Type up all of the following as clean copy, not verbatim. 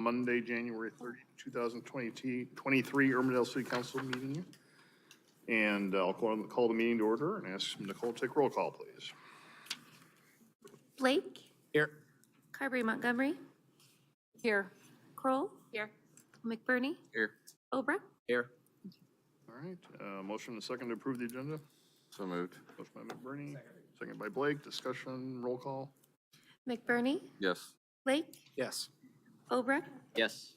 Monday, January 30, 2023 Urbandale City Council meeting. And I'll call the meeting to order and ask Nicole to take roll call, please. Blake, Here. Carberry Montgomery, Here. Kroll, Here. McBurney, Here. Obrecht. Here. All right, motion and second to approve the agenda. So moved. Motion by McBurney, second by Blake. Discussion, roll call. McBurney, Yes. Blake, Yes. Obrecht, Yes.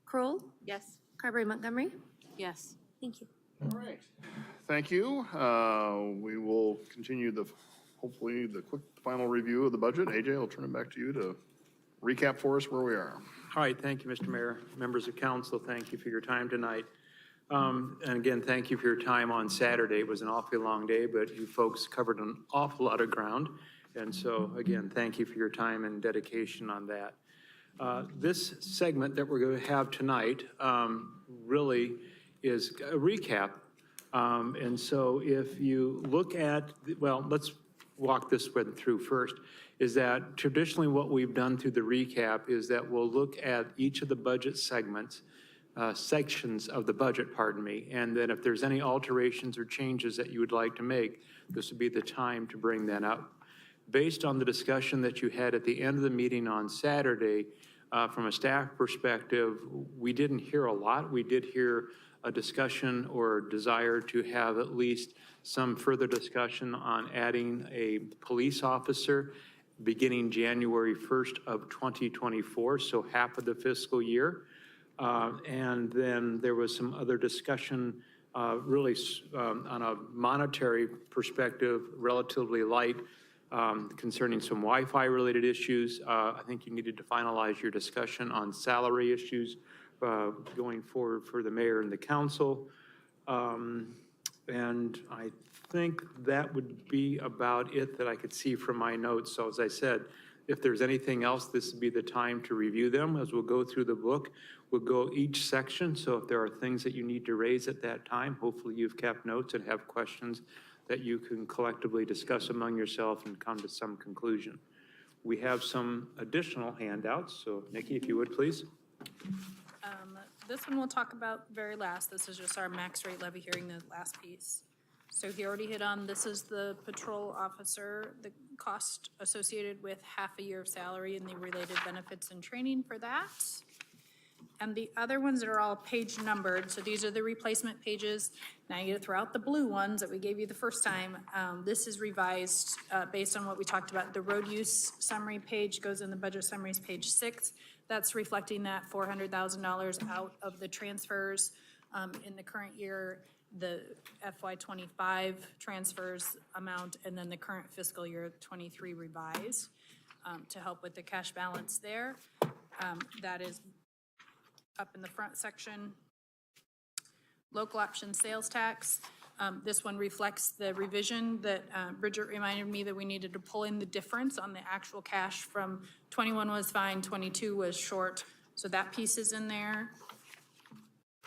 Kroll, Yes. Carberry Montgomery. Yes. Thank you. All right. Thank you. We will continue hopefully the quick final review of the budget. AJ, I'll turn it back to you to recap for us where we are. All right, thank you, Mr. Mayor. Members of council, thank you for your time tonight. And again, thank you for your time on Saturday. It was an awfully long day, but you folks covered an awful lot of ground. And so, again, thank you for your time and dedication on that. This segment that we're going to have tonight really is a recap. And so if you look at, well, let's walk this one through first, is that traditionally what we've done through the recap is that we'll look at each of the budget segments, sections of the budget, pardon me, and then if there's any alterations or changes that you would like to make, this would be the time to bring that up. Based on the discussion that you had at the end of the meeting on Saturday, from a staff perspective, we didn't hear a lot. We did hear a discussion or desire to have at least some further discussion on adding a police officer beginning January 1st of 2024, so half of the fiscal year. And then there was some other discussion really on a monetary perspective, relatively light, concerning some Wi-Fi related issues. I think you needed to finalize your discussion on salary issues going forward for the mayor and the council. And I think that would be about it that I could see from my notes. So as I said, if there's anything else, this would be the time to review them as we'll go through the book. We'll go each section. So if there are things that you need to raise at that time, hopefully you've kept notes and have questions that you can collectively discuss among yourself and come to some conclusion. We have some additional handouts. So Nikki, if you would, please. This one we'll talk about very last. This is just our max rate levy hearing, the last piece. So he already hit on, this is the patrol officer, the cost associated with half a year of salary and the related benefits and training for that. And the other ones are all page numbered, so these are the replacement pages. Now you gotta throw out the blue ones that we gave you the first time. This is revised based on what we talked about. The road use summary page goes in the budget summaries, page 6. That's reflecting that $400,000 out of the transfers in the current year, the FY25 transfers amount, and then the current fiscal year 23 revised to help with the cash balance there. That is up in the front section. Local option sales tax. This one reflects the revision that Bridget reminded me that we needed to pull in the difference on the actual cash from 21 was fine, 22 was short. So that piece is in there.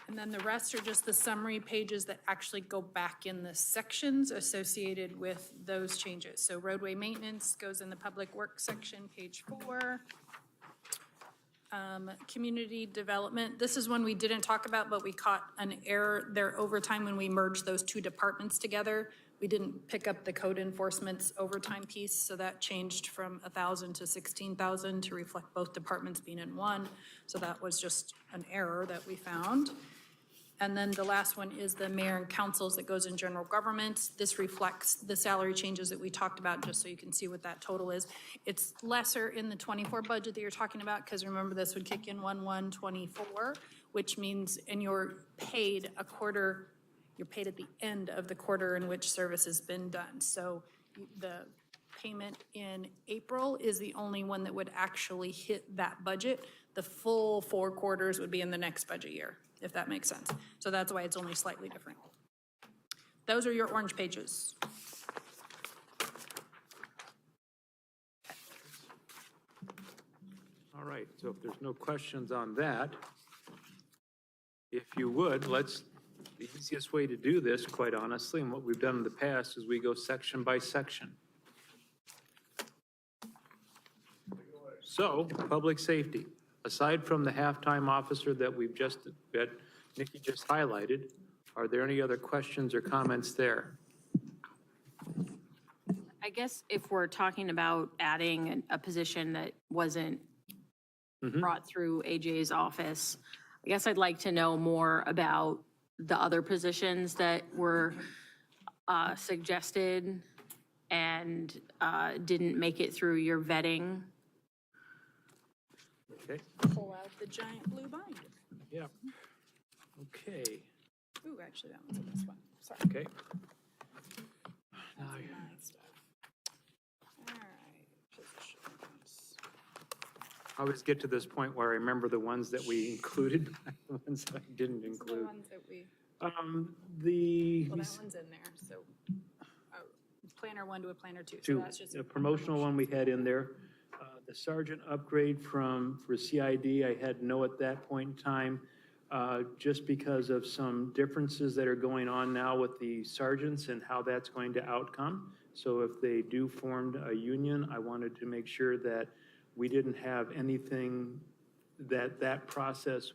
And then the rest are just the summary pages that actually go back in the sections associated with those changes. So roadway maintenance goes in the public works section, page 4. Community development, this is one we didn't talk about, but we caught an error there overtime when we merged those two departments together. We didn't pick up the code enforcement's overtime piece, so that changed from 1,000 to 16,000 to reflect both departments being in one. So that was just an error that we found. And then the last one is the mayor and councils that goes in general government. This reflects the salary changes that we talked about, just so you can see what that total is. It's lesser in the 24 budget that you're talking about, because remember this would kick in 1/1/24, which means, and you're paid a quarter, you're paid at the end of the quarter in which service has been done. So the payment in April is the only one that would actually hit that budget. The full 4 quarters would be in the next budget year, if that makes sense. So that's why it's only slightly different. Those are your orange pages. All right, so if there's no questions on that, if you would, the easiest way to do this, quite honestly, and what we've done in the past, is we go section by section. So, public safety. aside from the halftime officer that Nikki just highlighted, are there any other questions or comments there? I guess if we're talking about adding a position that wasn't brought through AJ's office, I guess I'd like to know more about the other positions that were suggested and didn't make it through your vetting. Okay, Pull out the giant blue binder. yeah. Okay, Ooh, actually, that one's in this one. Sorry. okay. Now, My stuff. All right, positions. I always get to this point where I remember the ones that we included, the ones that I didn't These are the include. ones that we, The, well, that one's in there, so, planner 1 to a planner 2, so two, that's just. the promotional one we had in there. The sergeant upgrade for CID, I had no at that point in time, just because of some differences that are going on now with the sergeants and how that's going to outcome. So if they do form a union, I wanted to make sure that we didn't have anything that process,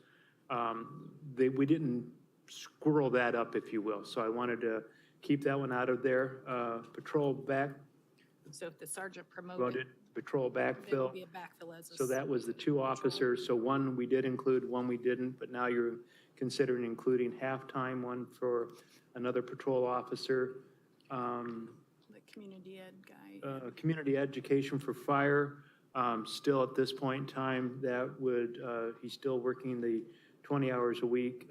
we didn't squirrel that up, if you will. So I wanted to keep that one out of there. Patrol back, So if the sergeant promoted, voted, patrol there backfill. would be a backfill as a. So that was the 2 officers, so one we did include, one we didn't, but now you're considering including halftime, one for another patrol officer. The community ed guy. Community education for fire, still at this point in time, that would, he's still working the 20 hours a week.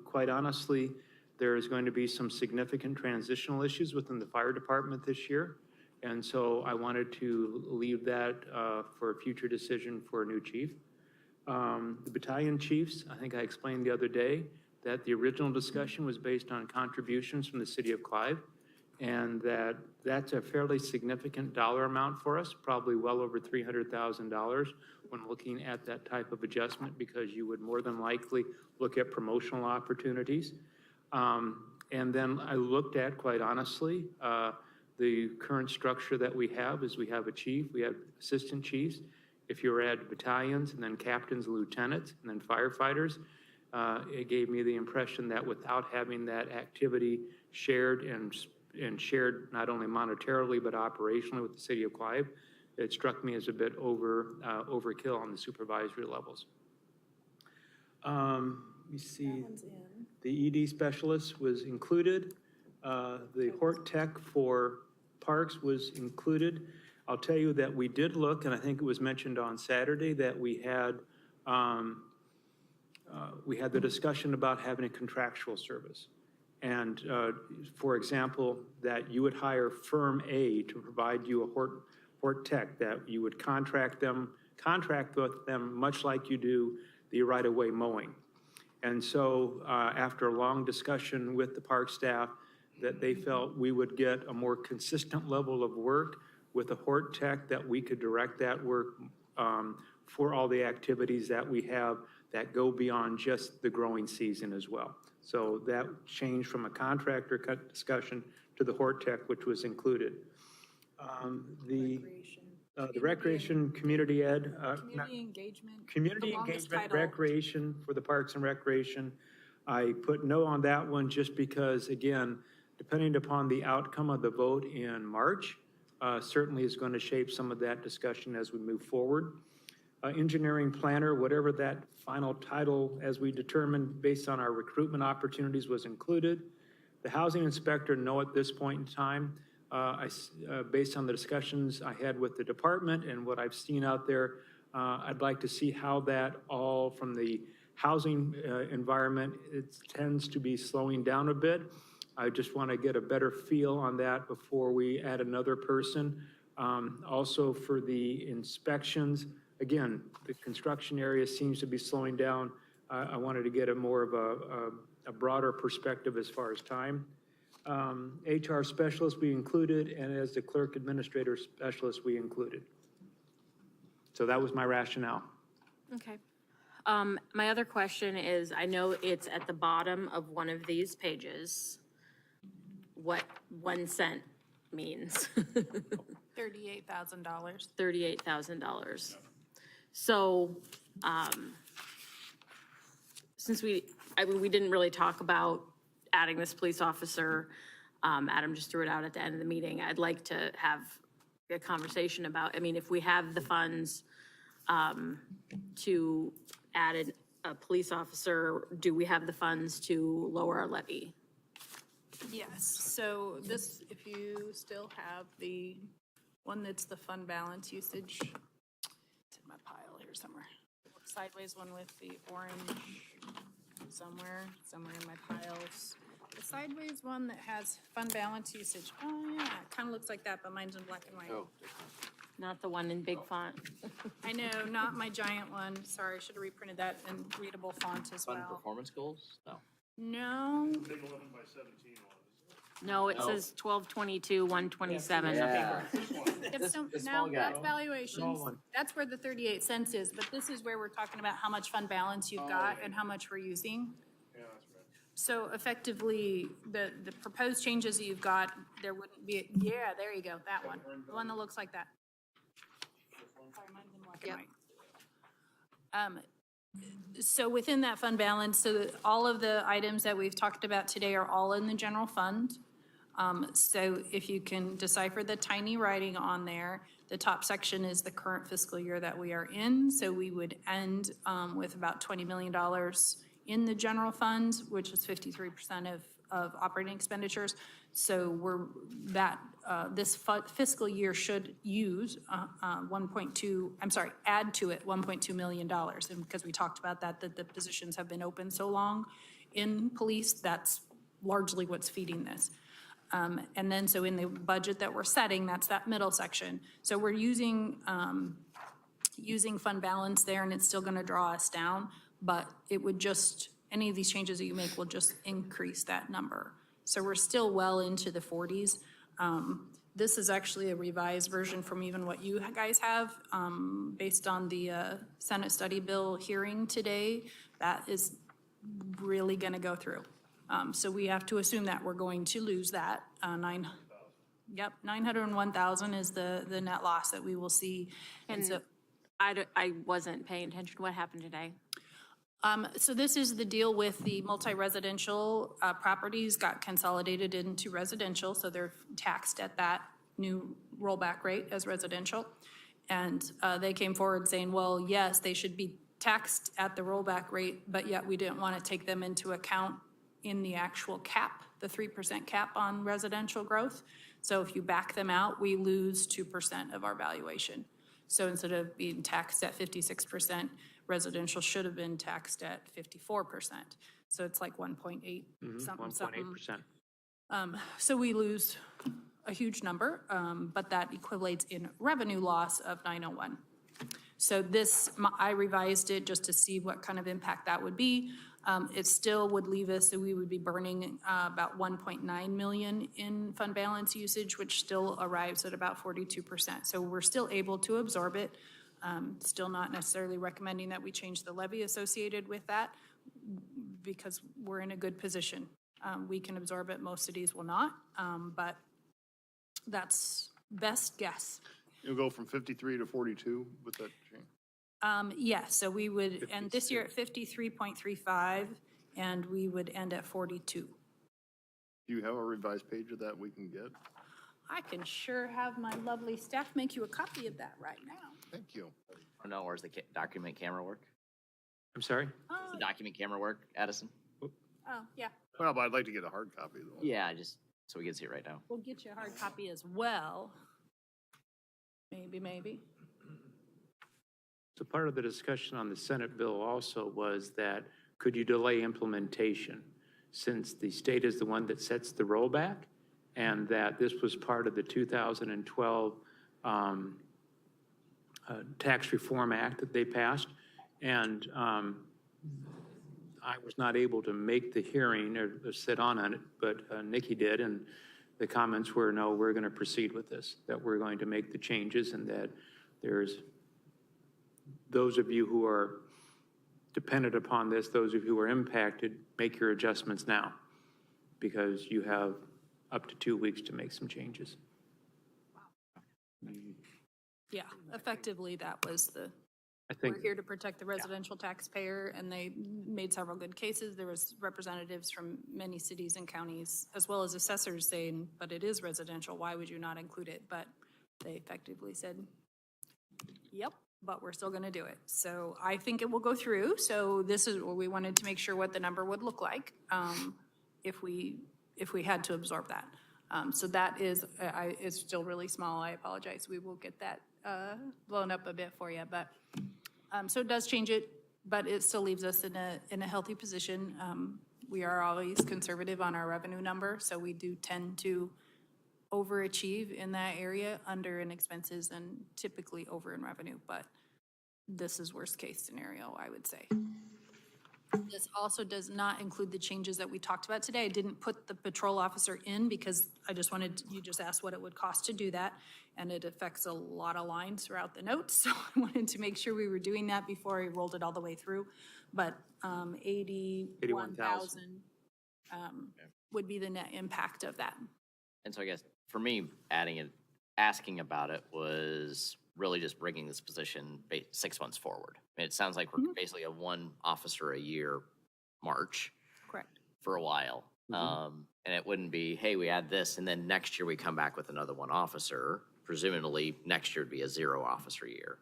Quite honestly, there is going to be some significant transitional issues within the fire department this year. And so I wanted to leave that for a future decision for a new chief. The battalion chiefs, I think I explained the other day that the original discussion was based on contributions from the city of Clive, and that's a fairly significant dollar amount for us, probably well over $300,000 when looking at that type of adjustment, because you would more than likely look at promotional opportunities. And then I looked at, quite honestly, the current structure that we have is we have a chief, we have assistant chiefs. If you were at battalions and then captains and lieutenants and then firefighters, it gave me the impression that without having that activity shared and shared not only monetarily but operationally with the city of Clive, it struck me as a bit overkill on the supervisory levels. You see, the ED specialist was included. The Hort Tech for parks was included. I'll tell you that we did look, and I think it was mentioned on Saturday, that we had the discussion about having a contractual service. And for example, that you would hire firm A to provide you a Hort Tech, that you would contract with them much like you do the right-of-way mowing. And so after a long discussion with the park staff, that they felt we would get a more consistent level of work with a Hort Tech, that we could direct that work for all the activities that we have that go beyond just the growing season as well. So that changed from a contractor discussion to the Hort Tech, which was included. The recreation, community ed. Community engagement. Community the longest engagement, title. recreation for the parks and recreation. I put no on that one just because, again, depending upon the outcome of the vote in March, certainly is going to shape some of that discussion as we move forward. Engineering planner, whatever that final title, as we determined based on our recruitment opportunities, was included. The housing inspector, no at this point in time. Based on the discussions I had with the department and what I've seen out there, I'd like to see how that all from the housing environment, it tends to be slowing down a bit. I just want to get a better feel on that before we add another person. Also for the inspections, again, the construction area seems to be slowing down. I wanted to get a more of a broader perspective as far as time. HR specialist we included, and as the clerk administrator specialist we included. So that was my rationale. Okay. My other question is, I know it's at the bottom of one of these pages, what 1 cent means. $38,000. $38,000. So, since we didn't really talk about adding this police officer, Adam just threw it out at the end of the meeting. I'd like to have a conversation about, I mean, if we have the funds to add a police officer, do we have the funds to lower our levy? Yes, so this, if you still have the one that's the fund balance usage, it's in my pile here somewhere. Sideways one with the orange somewhere in my piles. The sideways one that has fund balance usage, oh yeah, it kind of looks like that, but mine's in black and white. Not the one in big font. I know, not my giant one, sorry, should have reprinted that in readable font as Fund well. performance goals? No. No, Big 11 by 17 one. No, it says 1222, 127. If some, this now, small guy. that's valuations, Small one. that's where the 38 cents is, but this is where we're talking about how much fund balance you've got and how much we're using. Yeah, that's right. So effectively, the proposed changes that you've got, there wouldn't be, yeah, there you go, that one, the one that looks like that. Sorry, mine's in black and white. So within that fund balance, so that all of the items that we've talked about today are all in the general fund. So if you can decipher the tiny writing on there, the top section is the current fiscal year that we are in. So we would end with about $20 million in the general fund, which is 53% of operating expenditures. So this fiscal year should use add to it $1.2 million. And because we talked about that the positions have been open so long in police, that's largely what's feeding this. And then, so in the budget that we're setting, that's that middle section. So we're using fund balance there, and it's still gonna draw us down, but it would just, any of these changes that you make will just increase that number. So we're still well into the 40s. This is actually a revised version from even what you guys have, based on the Senate study bill hearing today. That is really gonna go through. So we have to assume that we're going to lose that, 901,000 is the net loss that we will see. And so, I wasn't paying attention to what happened today. so this is the deal with the multi-residential properties got consolidated into residential, so they're taxed at that new rollback rate as residential. And they came forward saying, well, yes, they should be taxed at the rollback rate, but yet we didn't want to take them into account in the actual cap, the 3% cap on residential growth. So if you back them out, we lose 2% of our valuation. So instead of being taxed at 56%, residential should have been taxed at 54%. So it's like 1.8 something, something. 1.8%. So we lose a huge number, but that equates in revenue loss of 901. So this, I revised it just to see what kind of impact that would be. It still would leave us, so we would be burning about 1.9 million in fund balance usage, which still arrives at about 42%. So we're still able to absorb it. Still not necessarily recommending that we change the levy associated with that because we're in a good position. We can absorb it, most cities will not, but that's best guess. You'll go from 53 to 42 with that change? Yeah, so we would end this year at 53.35, and we would end at 42. Do you have a revised page of that we can get? I can sure have my lovely staff make you a copy of that right now. Thank you. I don't know, where's the document camera work? I'm sorry? Does the document camera work, Addison? Oh, yeah, Well, but I'd like to get a hard copy though. Yeah, just so we can see it right now. we'll get you a hard copy as well. Maybe. So part of the discussion on the Senate bill also was that could you delay implementation since the state is the one that sets the rollback and that this was part of the 2012 Tax Reform Act that they passed. And I was not able to make the hearing or sit on it, but Nikki did, and the comments were, no, we're going to proceed with this, that we're going to make the changes and that there's those of you who are dependent upon this, those of you who are impacted, make your adjustments now because you have up to 2 weeks to make some changes. Yeah, effectively, that was the, think- we're here to protect the residential taxpayer, and they made several good cases. There was representatives from many cities and counties, as well as assessors saying, but it is residential, why would you not include it? But they effectively said, yep, but we're still gonna do it. So I think it will go through. So this is what we wanted to make sure what the number would look like, if we had to absorb that. So that is, it's still really small. I apologize. We will get that blown up a bit for you, but, so it does change it, but it still leaves us in a healthy position. We are always conservative on our revenue number, so we do tend to overachieve in that area, under in expenses and typically over in revenue, but this is worst case scenario, I would say. This also does not include the changes that we talked about today. I didn't put the patrol officer in because I just wanted, you just asked what it would cost to do that, and it affects a lot of lines throughout the notes, so I wanted to make sure we were doing that before I rolled it all the way through. But 81,000 would be the net impact of that. And so I guess for me, asking about it was really just bringing this position 6 months forward. I mean, it sounds like we're basically a one officer a year march Correct. for a while. And it wouldn't be, hey, we add this, and then next year we come back with another one officer. Presumably, next year would be a 0 officer year.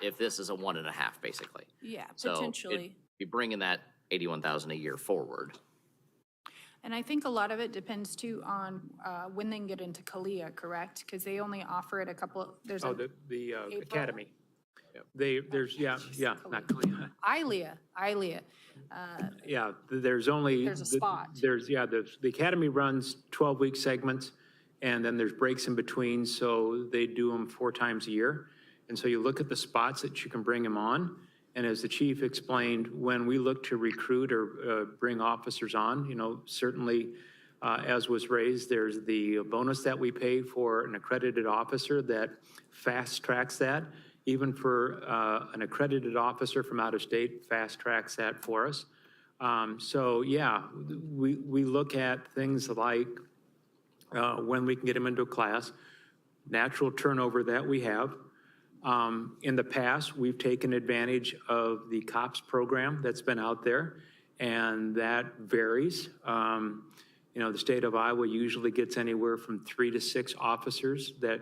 If this is a 1.5, basically. Yeah, So potentially. be bringing that 81,000 a year forward. And I think a lot of it depends too on when they can get into CALIA, correct? Because they only offer it a couple, there's Oh, a the April? academy. There's, yeah, not clear. ILEA. Yeah, there's only. There's a spot. The academy runs 12-week segments, and then there's breaks in between, so they do them 4 times a year. And so you look at the spots that you can bring them on, and as the chief explained, when we look to recruit or bring officers on, certainly, as was raised, there's the bonus that we pay for an accredited officer that fast tracks that. Even for an accredited officer from out of state, fast tracks that for us. So yeah, we look at things like when we can get them into a class, natural turnover that we have. In the past, we've taken advantage of the COPS program that's been out there, and that varies. The state of Iowa usually gets anywhere from 3 to 6 officers that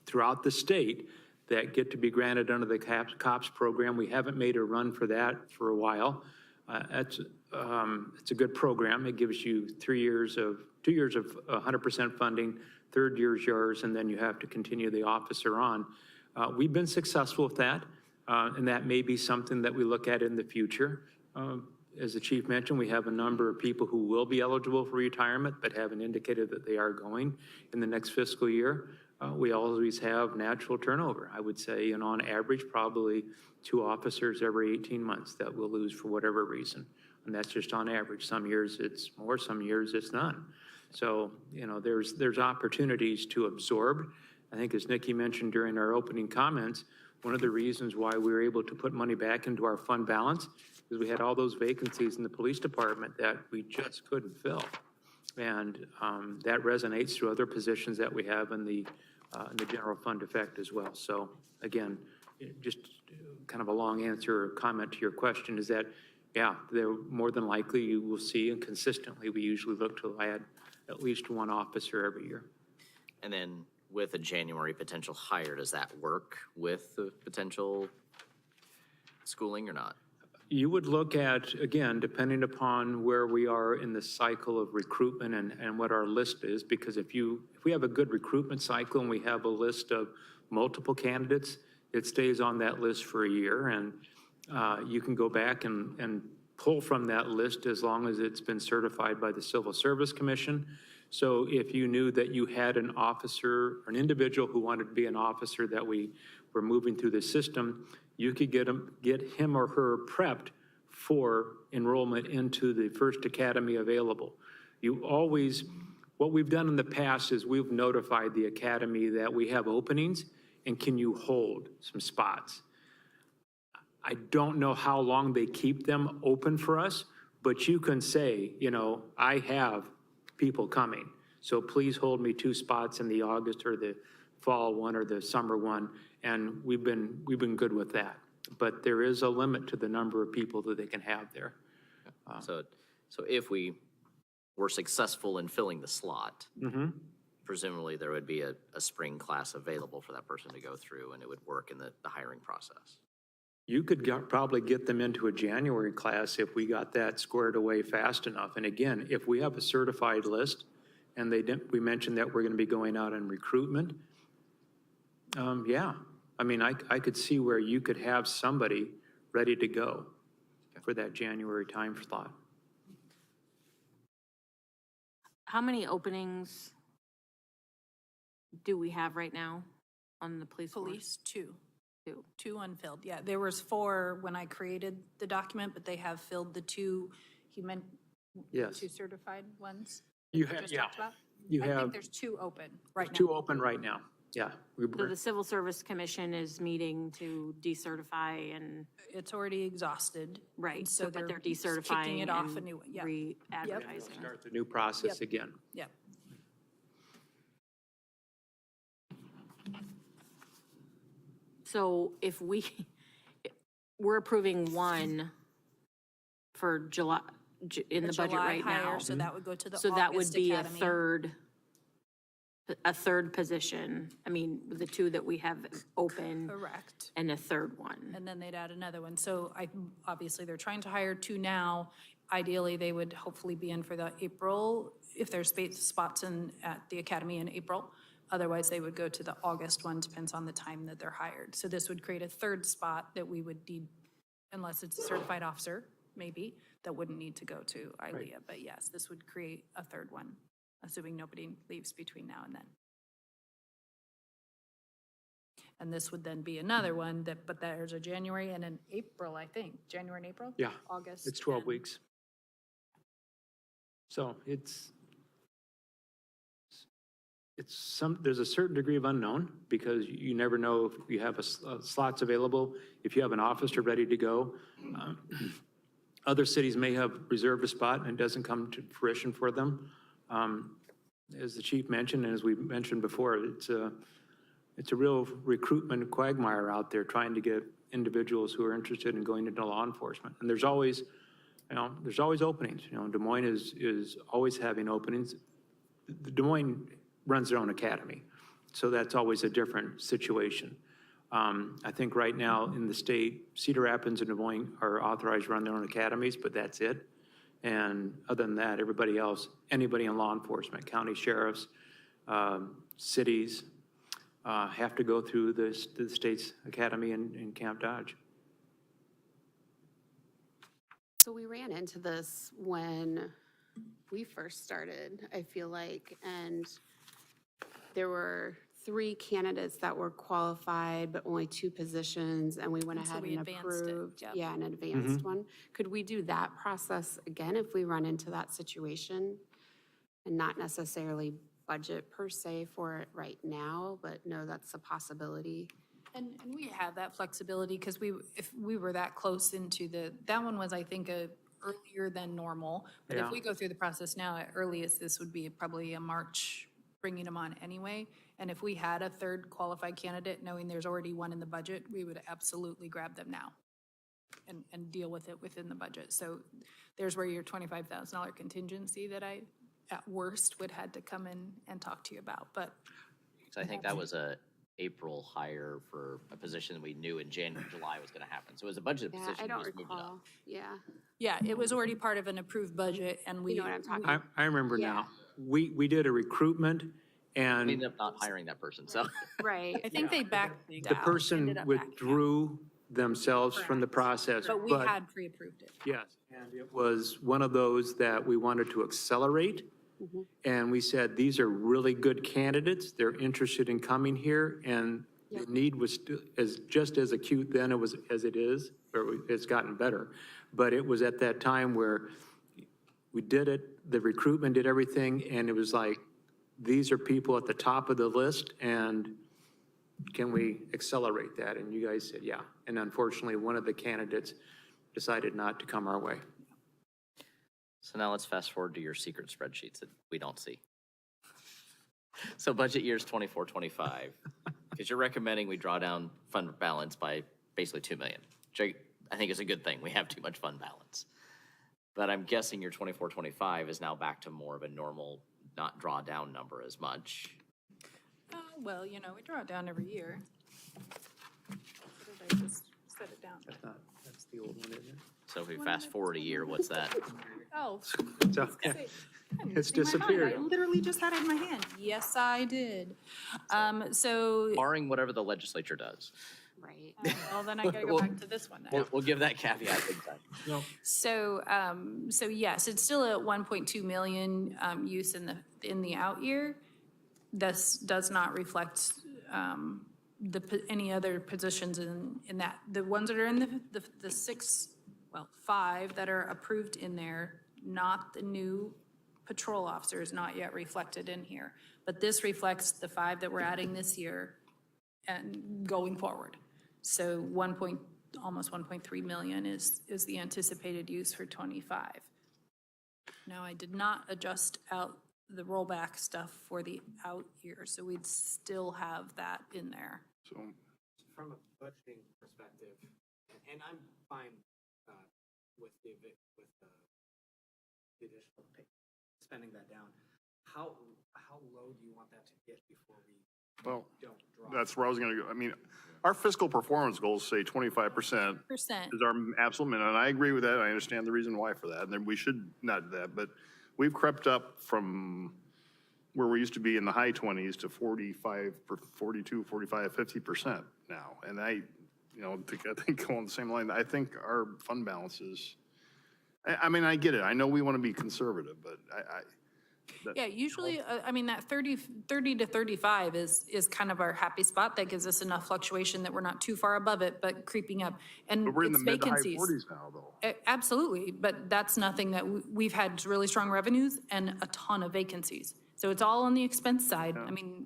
throughout the state that get to be granted under the COPS program. We haven't made a run for that for a while. It's a good program. It gives you 2 years of 100% funding, third year's yours, and then you have to continue the officer on. We've been successful with that, and that may be something that we look at in the future. As the chief mentioned, we have a number of people who will be eligible for retirement, but haven't indicated that they are going in the next fiscal year. We always have natural turnover. I would say, on average, probably 2 officers every 18 months that we'll lose for whatever reason. And that's just on average. Some years it's more, some years it's none. So, there's opportunities to absorb. I think as Nikki mentioned during our opening comments, one of the reasons why we were able to put money back into our fund balance is we had all those vacancies in the police department that we just couldn't fill. And that resonates through other positions that we have in the general fund effect as well. So again, just kind of a long answer or comment to your question is that, yeah, they're more than likely you will see, and consistently we usually look to add at least 1 officer every year. And then with a January potential hire, does that work with the potential schooling or not? You would look at, again, depending upon where we are in the cycle of recruitment and what our list is, because if we have a good recruitment cycle and we have a list of multiple candidates, it stays on that list for a year, and you can go back and pull from that list as long as it's been certified by the Civil Service Commission. So if you knew that you had an officer, or an individual who wanted to be an officer that we were moving through the system, you could get him or her prepped for enrollment into the first academy available. What we've done in the past is we've notified the academy that we have openings and can you hold some spots. I don't know how long they keep them open for us, but you can say, I have people coming, so please hold me 2 spots in the August or the fall one or the summer one, and we've been good with that. But there is a limit to the number of people that they can have there. So if we were successful in filling the slot, presumably there would be a spring class available for that person to go through, and it would work in the hiring process. You could probably get them into a January class if we got that squared away fast enough. And again, if we have a certified list, and we mentioned that we're going to be going out on recruitment, yeah. I mean, I could see where you could have somebody ready to go for that January time slot. How many openings do we have right now on the police force? Police, two. Two. Two unfilled, yeah. There was 4 when I created the document, but they have filled the 2, he meant Yes. 2 certified ones. You we have, just yeah. talked about? You I have think there's 2 open right now. 2 open right now. Yeah. So the Civil Service Commission is meeting to decertify and, It's already exhausted. right, So but they're kicking decertifying it off a and new one, yeah. re-advertising. Start the new process Yep. again. Yep. So if we're approving 1 for July, in the budget July right now. hire, So that would go to the So that would August be academy. a third position. I mean, the 2 that we have open Correct. and a third one. And then they'd add another one. So obviously, they're trying to hire 2 now. Ideally, they would hopefully be in for the April, if there's spots at the academy in April. Otherwise, they would go to the August one, depends on the time that they're hired. So this would create a third spot that we would need, unless it's a certified officer, maybe, that wouldn't need to go to ILEA. But yes, this would create a third one, assuming nobody leaves between now and then. And this would then be another one but there's a January and an April, I think. January and April? Yeah. August. It's 12 and- weeks. So there's a certain degree of unknown because you never know if you have slots available, if you have an officer ready to go. Other cities may have reserved a spot and it doesn't come to fruition for them. As the chief mentioned, and as we mentioned before, it's a real recruitment quagmire out there trying to get individuals who are interested in going into law enforcement. And there's always openings. Des Moines is always having openings. Des Moines runs their own academy, so that's always a different situation. I think right now in the state, Cedar Rapids and Des Moines are authorized to run their own academies, but that's it. And other than that, everybody else, anybody in law enforcement, county sheriffs, cities, have to go through the state's academy in Camp Dodge. So we ran into this when we first started, I feel like, and there were 3 candidates that were qualified, but only 2 positions, and we went And so ahead we and advanced it, approved. yep. Yeah, an advanced one. Could we do that process again if we run into that situation? And not necessarily budget per se for it right now, but no, that's a possibility. And we have that flexibility because if we were that close into that one was, I think, earlier than normal. But Yeah. if we go through the process now, at earliest, this would be probably a March, bringing them on anyway. And if we had a third qualified candidate, knowing there's already one in the budget, we would absolutely grab them now and deal with it within the budget. So there's where your $25,000 contingency that I, at worst, would had to come in and talk to you about. But So I think that was a April hire for a position we knew in July was gonna happen. So it was a budgeted Yeah, position, I we don't just moved it recall. up. Yeah. yeah, it was already part of an approved budget and we. You know what I'm talking about? I remember Yeah. now. We did a recruitment We and ended up not hiring that person, so. Right. I think they backed the out, person ended up backing out. withdrew themselves from the process. But we had pre-approved it. Yes, and it was one of those that we wanted to accelerate. And we said, these are really good candidates. They're interested in coming here. And the need was just as acute then as it is, or it's gotten better. But it was at that time where we did it, the recruitment did everything, and it was like, these are people at the top of the list, and can we accelerate that? And you guys said, yeah. And unfortunately, one of the candidates decided not to come our way. So now let's fast forward to your secret spreadsheets that we don't see. So budget year's 24, 25, because you're recommending we draw down fund balance by basically 2 million, which I think is a good thing. We have too much fund balance. But I'm guessing your 24, 25 is now back to more of a normal, not draw down number as much. Well, you know, we draw it down every year. Or did I just set it down? That's the old one, isn't it? So if we fast forward a year, what's that? Oh. So, yeah. It's disappeared. I literally just had it in my hand. Yes, I did. So, Barring whatever the legislature does. Right. well, then I gotta go back to this one now. We'll give that caveat big time. So, so yes, it's still at 1.2 million, use in the out year. This does not reflect, any other positions in that. The ones that are in the six, well, 5 that are approved in there, not the new patrol officer is not yet reflected in here. But this reflects the 5 that we're adding this year and going forward. So almost 1.3 million is the anticipated use for 25. Now, I did not adjust out the rollback stuff for the out year, so we'd still have that in there. So, From a budgeting perspective, and I'm fine with the additional spending that down. How low do you want that to get before we well, don't drop? that's where I was gonna go. I mean, our fiscal performance goals say 25% is our absolute minimum, and I agree with that. I understand the reason why for that, and then we should not do that, but we've crept up from where we used to be in the high 20s to 45, 42, 45, 50% now. And I think along the same line, I think our fund balance is, I mean, I get it. I know we want to be conservative, but Yeah, usually, I mean, that 30 to 35 is kind of our happy spot. That gives us enough fluctuation that we're not too far above it, but creeping up. And but we're in the it's mid to high vacancies. 40s now, though. Absolutely, but that's nothing that we've had really strong revenues and a ton of vacancies. So it's all on the expense side. I mean,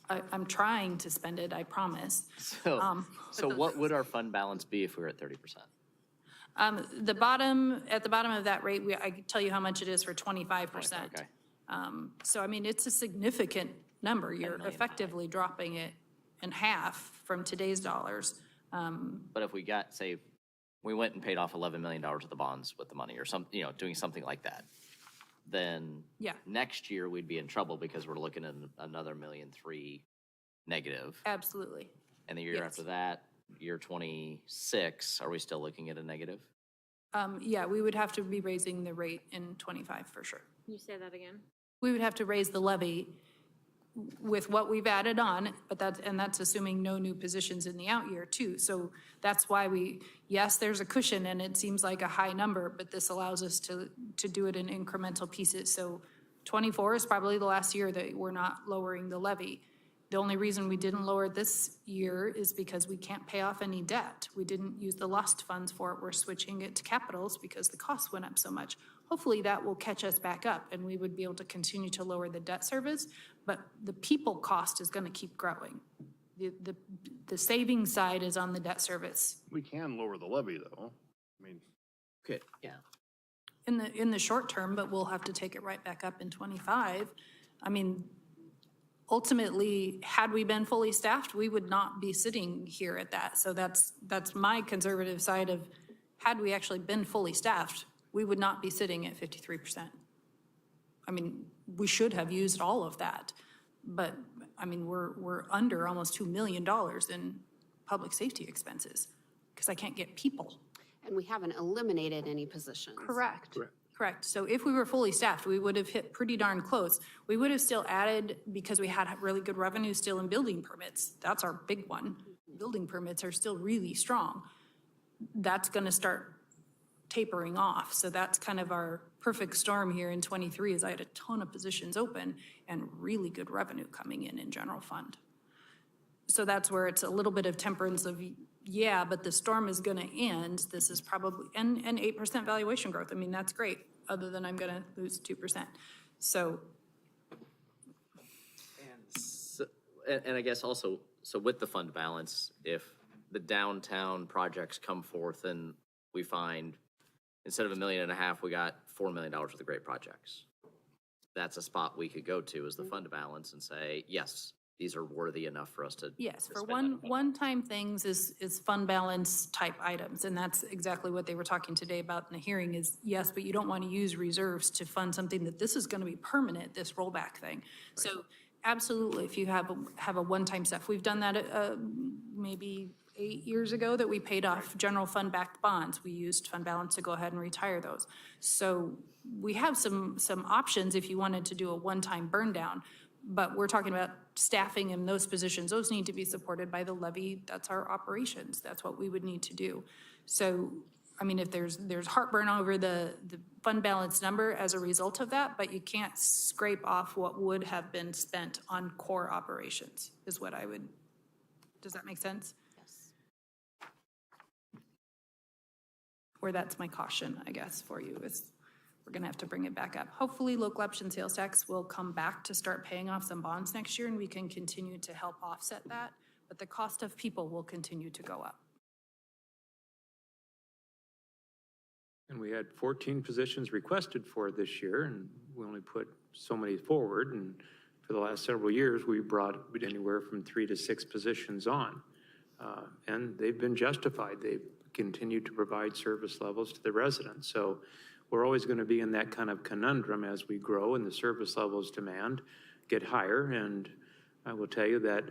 I'm trying to spend it, I promise. So what would our fund balance be if we were at 30%? At the bottom of that rate, I can tell you how much it is for 25%. Okay. So I mean, it's a significant number. You're million effectively dropping it in half from today's dollars. But if we got, say, we went and paid off $11 million of the bonds with the money or doing something like that, then Yeah. next year we'd be in trouble because we're looking at another $1.3 million negative. Absolutely. And the year Yes. after that, year 26, are we still looking at a negative? Yeah, we would have to be raising the rate in 25 for sure. Can you say that again? We would have to raise the levy with what we've added on, but that's assuming no new positions in the out year too. So that's why yes, there's a cushion and it seems like a high number, but this allows us to do it in incremental pieces. So 24 is probably the last year that we're not lowering the levy. The only reason we didn't lower it this year is because we can't pay off any debt. We didn't use the lost funds for it. We're switching it to capitals because the costs went up so much. Hopefully that will catch us back up and we would be able to continue to lower the debt service, but the people cost is going to keep growing. The savings side is on the debt service. We can lower the levy, though. I mean, Good, yeah. In the short term, but we'll have to take it right back up in 25. I mean, ultimately, had we been fully staffed, we would not be sitting here at that. So that's my conservative side of, had we actually been fully staffed, we would not be sitting at 53%. I mean, we should have used all of that, but I mean, we're under almost $2 million in public safety expenses because I can't get people. And we haven't eliminated any positions. Correct. So if we were fully staffed, we would have hit pretty darn close. We would have still added, because we had really good revenue still in building permits. That's our big one. Building permits are still really strong. That's going to start tapering off. So that's kind of our perfect storm here in 23 is I had a ton of positions open and really good revenue coming in general fund. So that's where it's a little bit of temperance of, yeah, but the storm is going to end. This is probably, and 8% valuation growth. I mean, that's great, other than I'm going to lose 2%. So. And I guess also, so with the fund balance, if the downtown projects come forth and we find, instead of $1.5 million, we got $4 million worth of great projects, that's a spot we could go to as the fund balance and say, yes, these are worthy enough for us to. Yes, to for spend out of. one-time things is fund balance type items, and that's exactly what they were talking today about in the hearing is, yes, but you don't want to use reserves to fund something that this is going to be permanent, this rollback thing. So absolutely, if you have a one-time stuff, we've done that maybe 8 years ago that we paid off general fund backed bonds. We used fund balance to go ahead and retire those. So we have some options if you wanted to do a one-time burn down. But we're talking about staffing in those positions. Those need to be supported by the levy. That's our operations. That's what we would need to do. So, I mean, if there's heartburn over the fund balance number as a result of that, but you can't scrape off what would have been spent on core operations, is what I would, does that make sense? Yes. Or that's my caution, I guess, for you, is we're gonna have to bring it back up. Hopefully, local option sales tax will come back to start paying off some bonds next year, and we can continue to help offset that, but the cost of people will continue to go up. And we had 14 positions requested for this year, and we only put so many forward. And for the last several years, we brought anywhere from 3 to 6 positions on. And they've been justified. They've continued to provide service levels to the residents. So we're always going to be in that kind of conundrum as we grow and the service levels demand get higher. And I will tell you that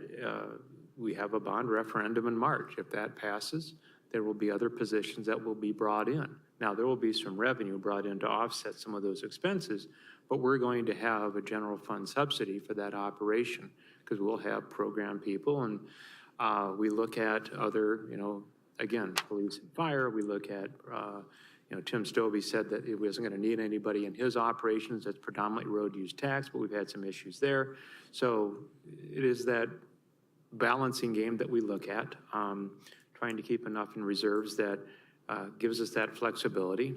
we have a bond referendum in March. If that passes, there will be other positions that will be brought in. Now, there will be some revenue brought in to offset some of those expenses, but we're going to have a general fund subsidy for that operation because we'll have program people. And we look at other, again, police and fire. We look at, Tim Stovey said that he wasn't going to need anybody in his operations. That's predominantly road use tax, but we've had some issues there. So it is that balancing game that we look at, trying to keep enough in reserves that gives us that flexibility.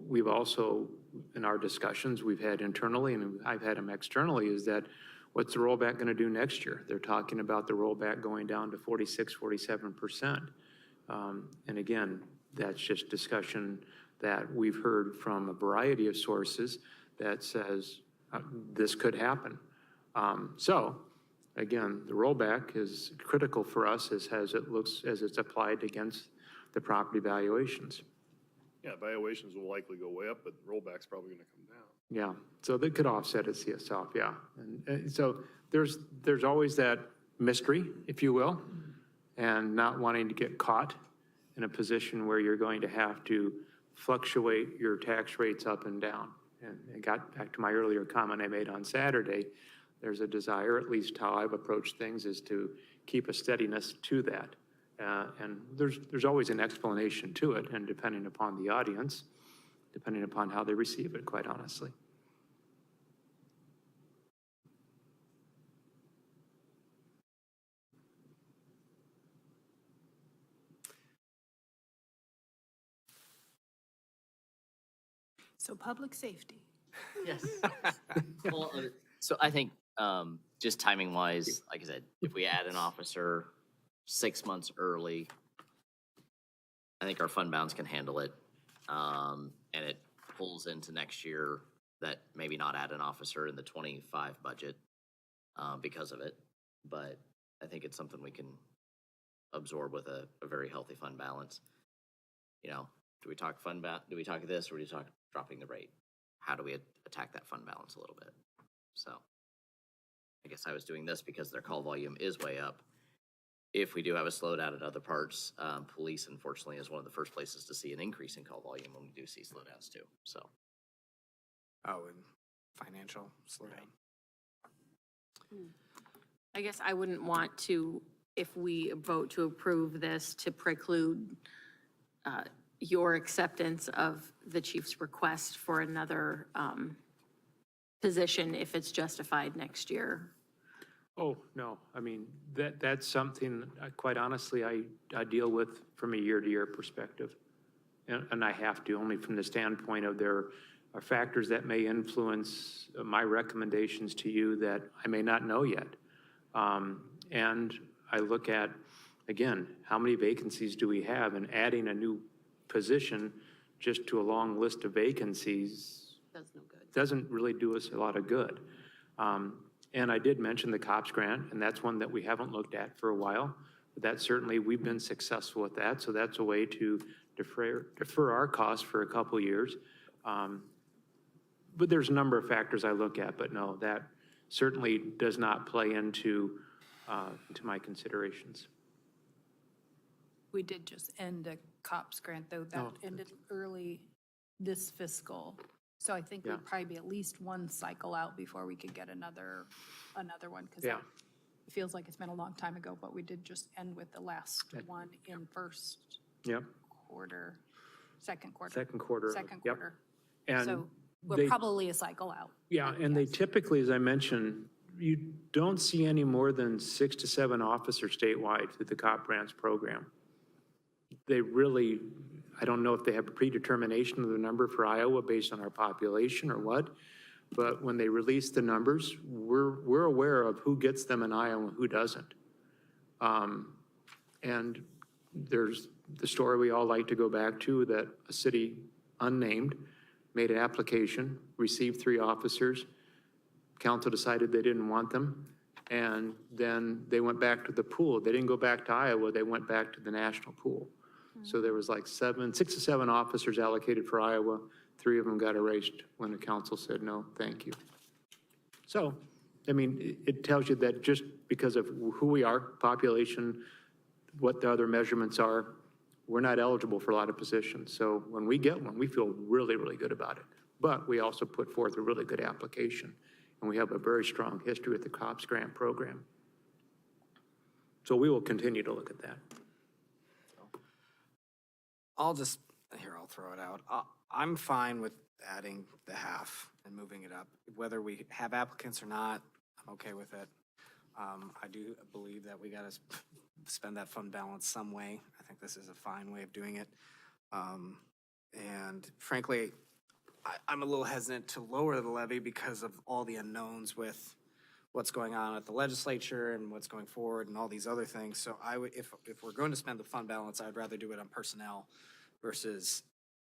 We've also, in our discussions we've had internally, and I've had them externally, is that what's the rollback going to do next year? They're talking about the rollback going down to 46, 47%. And again, that's just discussion that we've heard from a variety of sources that says this could happen. So again, the rollback is critical for us as it's applied against the property valuations. Yeah, valuations will likely go way up, but rollback's probably gonna come down. Yeah, so they could offset it, CSF, yeah. And so there's always that mystery, if you will, and not wanting to get caught in a position where you're going to have to fluctuate your tax rates up and down. And it got back to my earlier comment I made on Saturday. There's a desire, at least how I've approached things, is to keep a steadiness to that. And there's always an explanation to it, and depending upon the audience, depending upon how they receive it, quite honestly. So public safety. Yes. Well, so I think just timing wise, like I said, if we add an officer 6 months early, I think our fund balance can handle it. And it pulls into next year that maybe not add an officer in the 25 budget because of it. But I think it's something we can absorb with a very healthy fund balance. Do we talk do we talk this, or do we talk dropping the rate? How do we attack that fund balance a little bit? So I guess I was doing this because their call volume is way up. If we do have a slowdown in other parts, police, unfortunately, is one of the first places to see an increase in call volume when we do see slowdowns too, so. Oh, and financial slowdown. I guess I wouldn't want to, if we vote to approve this, to preclude your acceptance of the chief's request for another position if it's justified next year. Oh, no, I mean, that's something, quite honestly, I deal with from a year-to-year perspective. And I have to, only from the standpoint of there are factors that may influence my recommendations to you that I may not know yet. And I look at, again, how many vacancies do we have, and adding a new position just to a long list of vacancies That's no good. doesn't really do us a lot of good. And I did mention the COPS grant, and that's one that we haven't looked at for a while. But that certainly, we've been successful with that, so that's a way to defer our costs for a couple years. But there's a number of factors I look at, but no, that certainly does not play into my considerations. We did just end a COPS grant, though, that ended early this fiscal. So I think Yeah. we'd probably be at least one cycle out before we could get another one, because Yeah. it feels like it's been a long time ago, but we did just end with the last one in first Yep, quarter, second quarter. second quarter. Second Yep. quarter. And So we're they- probably a cycle out. Yeah, and they typically, as I mentioned, you don't see any more than 6 to 7 officers statewide through the COP grants program. They really, I don't know if they have a predetermination of the number for Iowa based on our population or what, but when they release the numbers, we're aware of who gets them in Iowa and who doesn't. And there's the story we all like to go back to, that a city unnamed made an application, received 3 officers. Council decided they didn't want them, and then they went back to the pool. They didn't go back to Iowa, they went back to the national pool. So there was like 6 to 7 officers allocated for Iowa. 3 of them got erased when the council said, no, thank you. So, I mean, it tells you that just because of who we are, population, what the other measurements are, we're not eligible for a lot of positions. So when we get one, we feel really, really good about it. But we also put forth a really good application, and we have a very strong history with the COPS grant program. So we will continue to look at that. I'll throw it out. I'm fine with adding the half and moving it up. Whether we have applicants or not, I'm okay with it. I do believe that we got to spend that fund balance some way. I think this is a fine way of doing it. And frankly, I'm a little hesitant to lower the levy because of all the unknowns with what's going on at the legislature and what's going forward and all these other things. So I would, if we're going to spend the fund balance, I'd rather do it on personnel versus,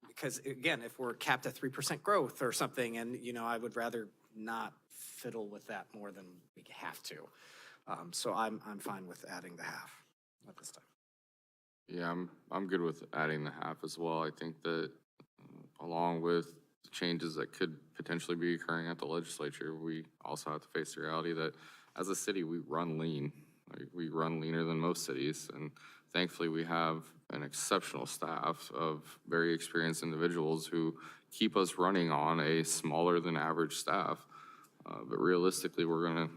because again, if we're capped at 3% growth or something, and I would rather not fiddle with that more than we have to. So I'm fine with adding the half at this time. Yeah, I'm good with adding the half as well. I think that along with the changes that could potentially be occurring at the legislature, we also have to face the reality that as a city, we run lean. Like, we run leaner than most cities, and thankfully we have an exceptional staff of very experienced individuals who keep us running on a smaller than average staff. But realistically, we're gonna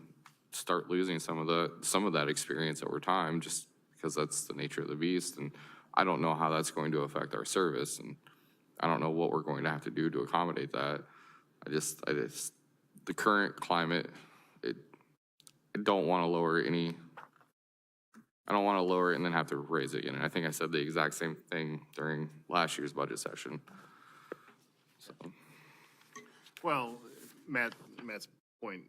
start losing some of that experience over time, just because that's the nature of the beast. And I don't know how that's going to affect our service, and I don't know what we're going to have to do to accommodate that. I just the current climate, I don't want to lower any. I don't want to lower it and then have to raise it again. And I think I said the exact same thing during last year's budget session. So. Well, Matt's point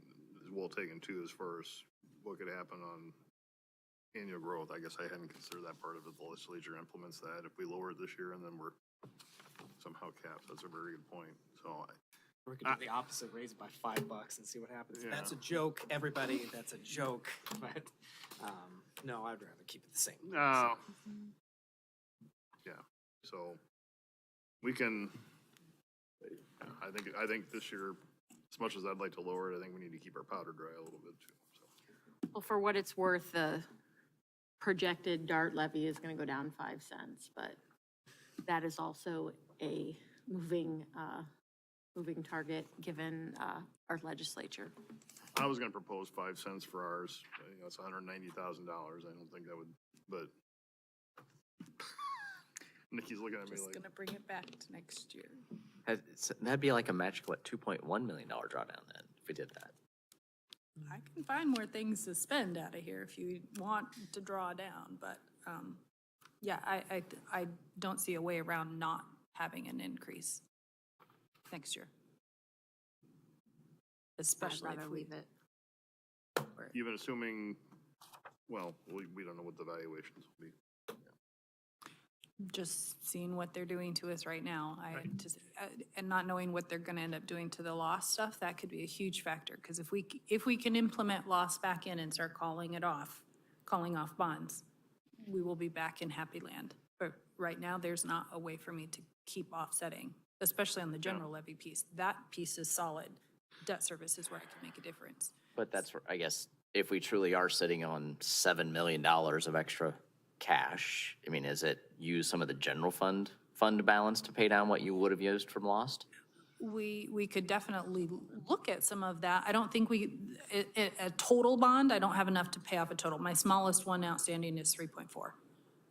is well taken too, as far as what could happen on annual growth. I guess I hadn't considered that part of it. The legislature implements that. If we lower it this year and then we're somehow capped, that's a very good point. So We could do the opposite, raise it by $5 and see what happens. Yeah. That's a joke, everybody, that's a joke, but, no, I'd rather keep it the same. yeah, so we can, I think this year, as much as I'd like to lower it, I think we need to keep our powder dry a little bit too, so. Well, for what it's worth, the projected DART levy is going to go down 5 cents, but that is also a moving target given our legislature. I was gonna propose 5 cents for ours. It's $190,000. I don't think that would, but Nikki's looking at me Just like, gonna bring it back to next year. That'd be like a magic, $2.1 million drawdown then, if we did that. I can find more things to spend out of here if you want to draw down, but, yeah, I don't see a way around not having an increase next year. Especially I'd if rather we. leave it. even assuming, well, we don't know what the valuations will be. just seeing what they're doing to us right now. And not knowing what they're gonna end up doing to the loss stuff, that could be a huge factor. Because if we can implement loss back in and start calling off bonds, we will be back in happy land. But right now, there's not a way for me to keep offsetting, especially on the general levy piece. That piece is solid. Debt service is where I can make a difference. But that's, I guess, if we truly are sitting on $7 million of extra cash, I mean, is it use some of the general fund balance to pay down what you would have used from Lost? We could definitely look at some of that. I don't think a total bond, I don't have enough to pay off a total. My smallest one outstanding is 3.4.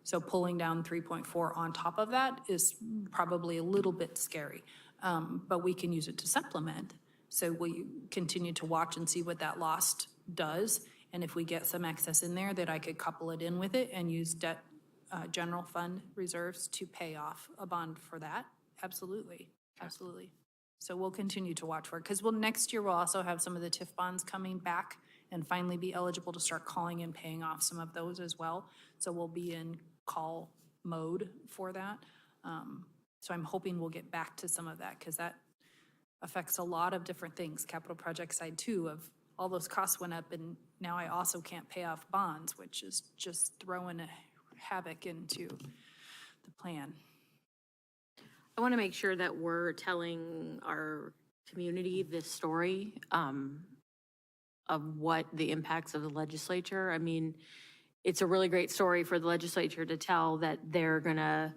So pulling down 3.4 on top of that is probably a little bit scary. But we can use it to supplement. So we continue to watch and see what that lost does. And if we get some excess in there, that I could couple it in with it and use debt, general fund reserves to pay off a bond for that. Absolutely, absolutely. So we'll continue to watch for it, because next year we'll also have some of the TIF bonds coming back and finally be eligible to start calling and paying off some of those as well. So we'll be in call mode for that. So I'm hoping we'll get back to some of that, because that affects a lot of different things. Capital project side too, of all those costs went up, and now I also can't pay off bonds, which is just throwing a havoc into the plan. I want to make sure that we're telling our community this story of what the impacts of the legislature. I mean, it's a really great story for the legislature to tell that they're gonna,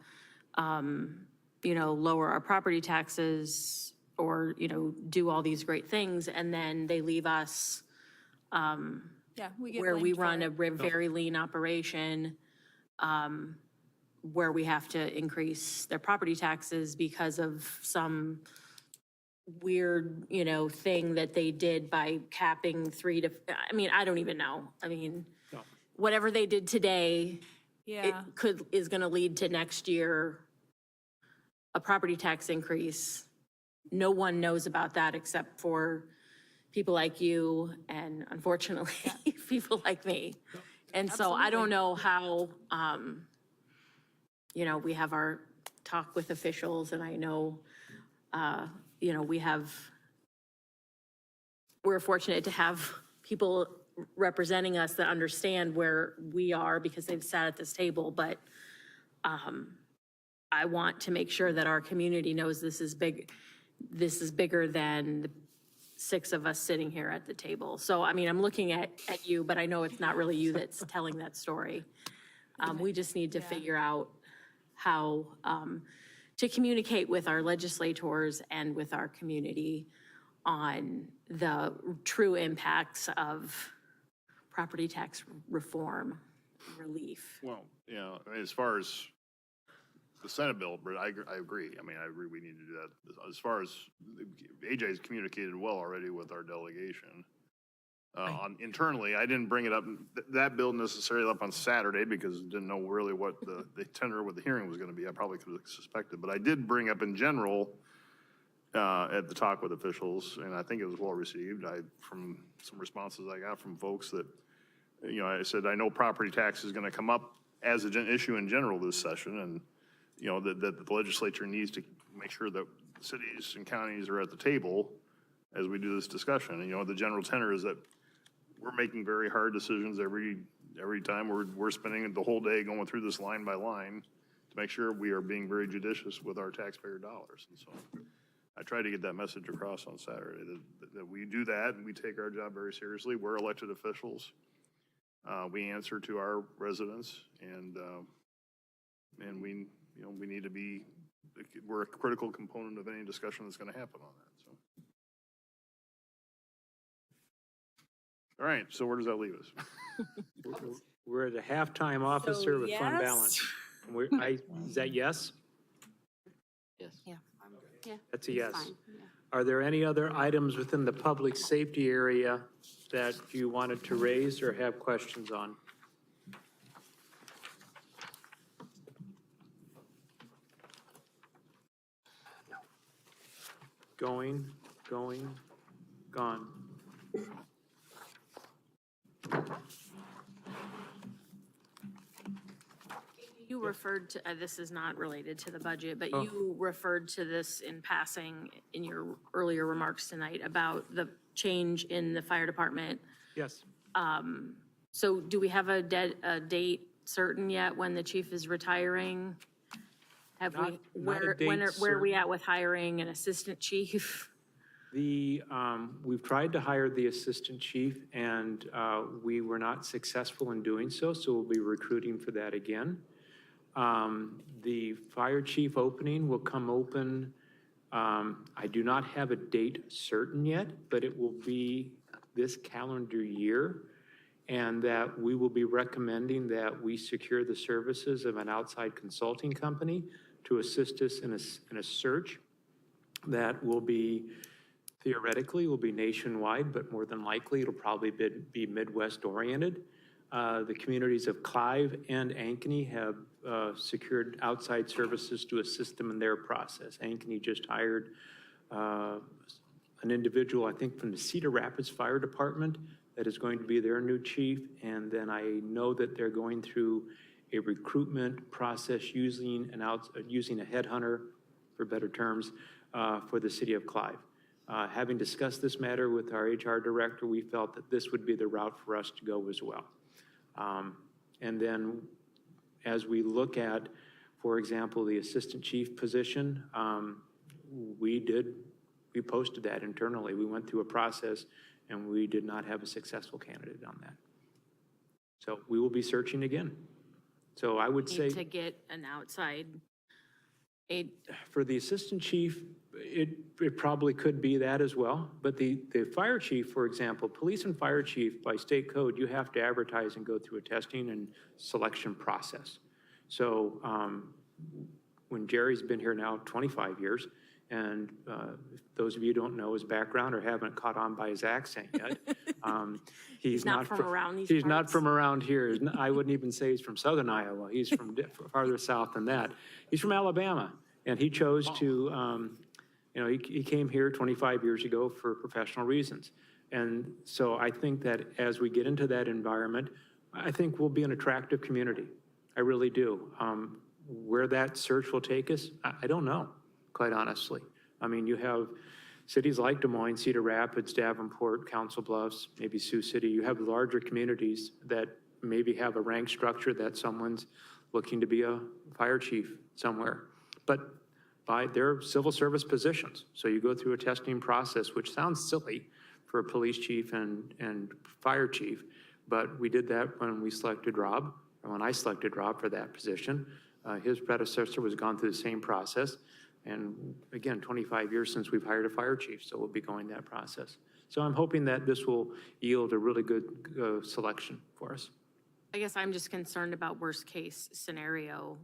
lower our property taxes or, do all these great things, and then they leave us Yeah, we get where we blamed for run it. a very lean operation, where we have to increase their property taxes because of some weird, thing that they did by capping I don't even know. I mean, whatever they did today, Yeah, is gonna lead to next year a property tax increase. No one knows about that except for people like you and unfortunately, people like me. And so I don't know how, we have our talk with officials, and I know, we're fortunate to have people representing us that understand where we are because they've sat at this table, but I want to make sure that our community knows this is bigger than the 6 of us sitting here at the table. So, I mean, I'm looking at you, but I know it's not really you that's telling that story. We just need to figure out how to communicate with our legislators and with our community on the true impacts of property tax reform relief. Well, as far as the Senate bill, but I agree. I mean, I agree we need to do that. As far as AJ's communicated well already with our delegation. Internally, I didn't bring it up, that bill necessarily up on Saturday because I didn't know really what the tenor with the hearing was gonna be. I probably could have suspected, but I did bring up in general at the talk with officials, and I think it was well received. From some responses I got from folks that, I said, I know property tax is gonna come up as an issue in general this session, and that the legislature needs to make sure that cities and counties are at the table as we do this discussion. The general tenor is that we're making very hard decisions every time. We're spending the whole day going through this line by line to make sure we are being very judicious with our taxpayer dollars. And so I tried to get that message across on Saturday, that we do that and we take our job very seriously. We're elected officials. We answer to our residents, and we need to be, we're a critical component of any discussion that's going to happen on that. So, all right. So where does that leave us? We're at a halftime officer with fund balance. Is that yes? Yes. Yeah. That's a yes. Fine, yeah. Are there any other items within the public safety area that you wanted to raise or have questions on? Going, gone. You referred to, this is not related to the budget, but you referred to this in passing in your earlier remarks tonight about the change in the fire department. Yes. So do we have a date certain yet when the chief is retiring? Have we, Not a where are we date at with hiring an assistant chief? We've tried to hire the assistant chief, and we were not successful in doing so, so we'll be recruiting for that again. The fire chief opening will come open, I do not have a date certain yet, but it will be this calendar year, and that we will be recommending that we secure the services of an outside consulting company to assist us in a search that will be, theoretically, will be nationwide, but more than likely, it'll probably be Midwest-oriented. The communities of Clive and Ankeny have secured outside services to assist them in their process. Ankeny just hired an individual, I think, from the Cedar Rapids Fire Department that is going to be their new chief. And then I know that they're going through a recruitment process using a headhunter, for better terms, for the city of Clive. Having discussed this matter with our HR director, we felt that this would be the route for us to go as well. And then as we look at, for example, the assistant chief position, we posted that internally. We went through a process and we did not have a successful candidate on that. So we will be searching again. So I would say. Need to get an outside aid. For the assistant chief, it probably could be that as well. But the fire chief, for example, police and fire chief, by state code, you have to advertise and go through a testing and selection process. So when Jerry's been here now 25 years, and those of you who don't know his background or haven't caught on by his accent yet, he's not from around these He's not parts? from around here. I wouldn't even say he's from southern Iowa. He's from farther south than that. He's from Alabama, and he chose to, he came here 25 years ago for professional reasons. And so I think that as we get into that environment, I think we'll be an attractive community. I really do. Where that search will take us, I don't know, quite honestly. I mean, you have cities like Des Moines, Cedar Rapids, Davenport, Council Bluffs, maybe Sioux City. You have larger communities that maybe have a rank structure that someone's looking to be a fire chief somewhere. But they're civil service positions. So you go through a testing process, which sounds silly for a police chief and fire chief, but we did that when we selected Rob, or when I selected Rob for that position. His predecessor was gone through the same process. And again, 25 years since we've hired a fire chief, so we'll be going that process. So I'm hoping that this will yield a really good selection for us. I guess I'm just concerned about worst case scenario,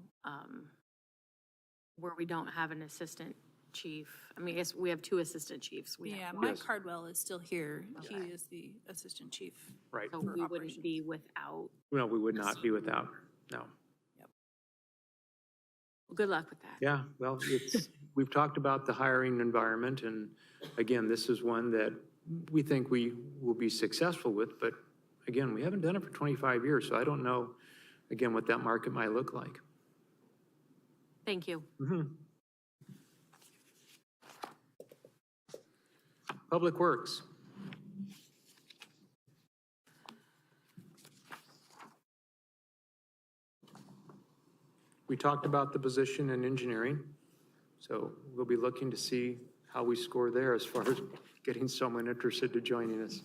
where we don't have an assistant chief. I mean, I guess we have two assistant chiefs. We Yeah, have Mike Yes. Cardwell is still here. He Okay. is the assistant chief. Right. So we wouldn't be without. No, we would not be without, no. Good luck with that. Yeah, well, we've talked about the hiring environment, and again, this is one that we think we will be successful with, but again, we haven't done it for 25 years, so I don't know, again, what that market might look like. Thank you. Public Works. We talked about the position in engineering, so we'll be looking to see how we score there as far as getting someone interested to joining us.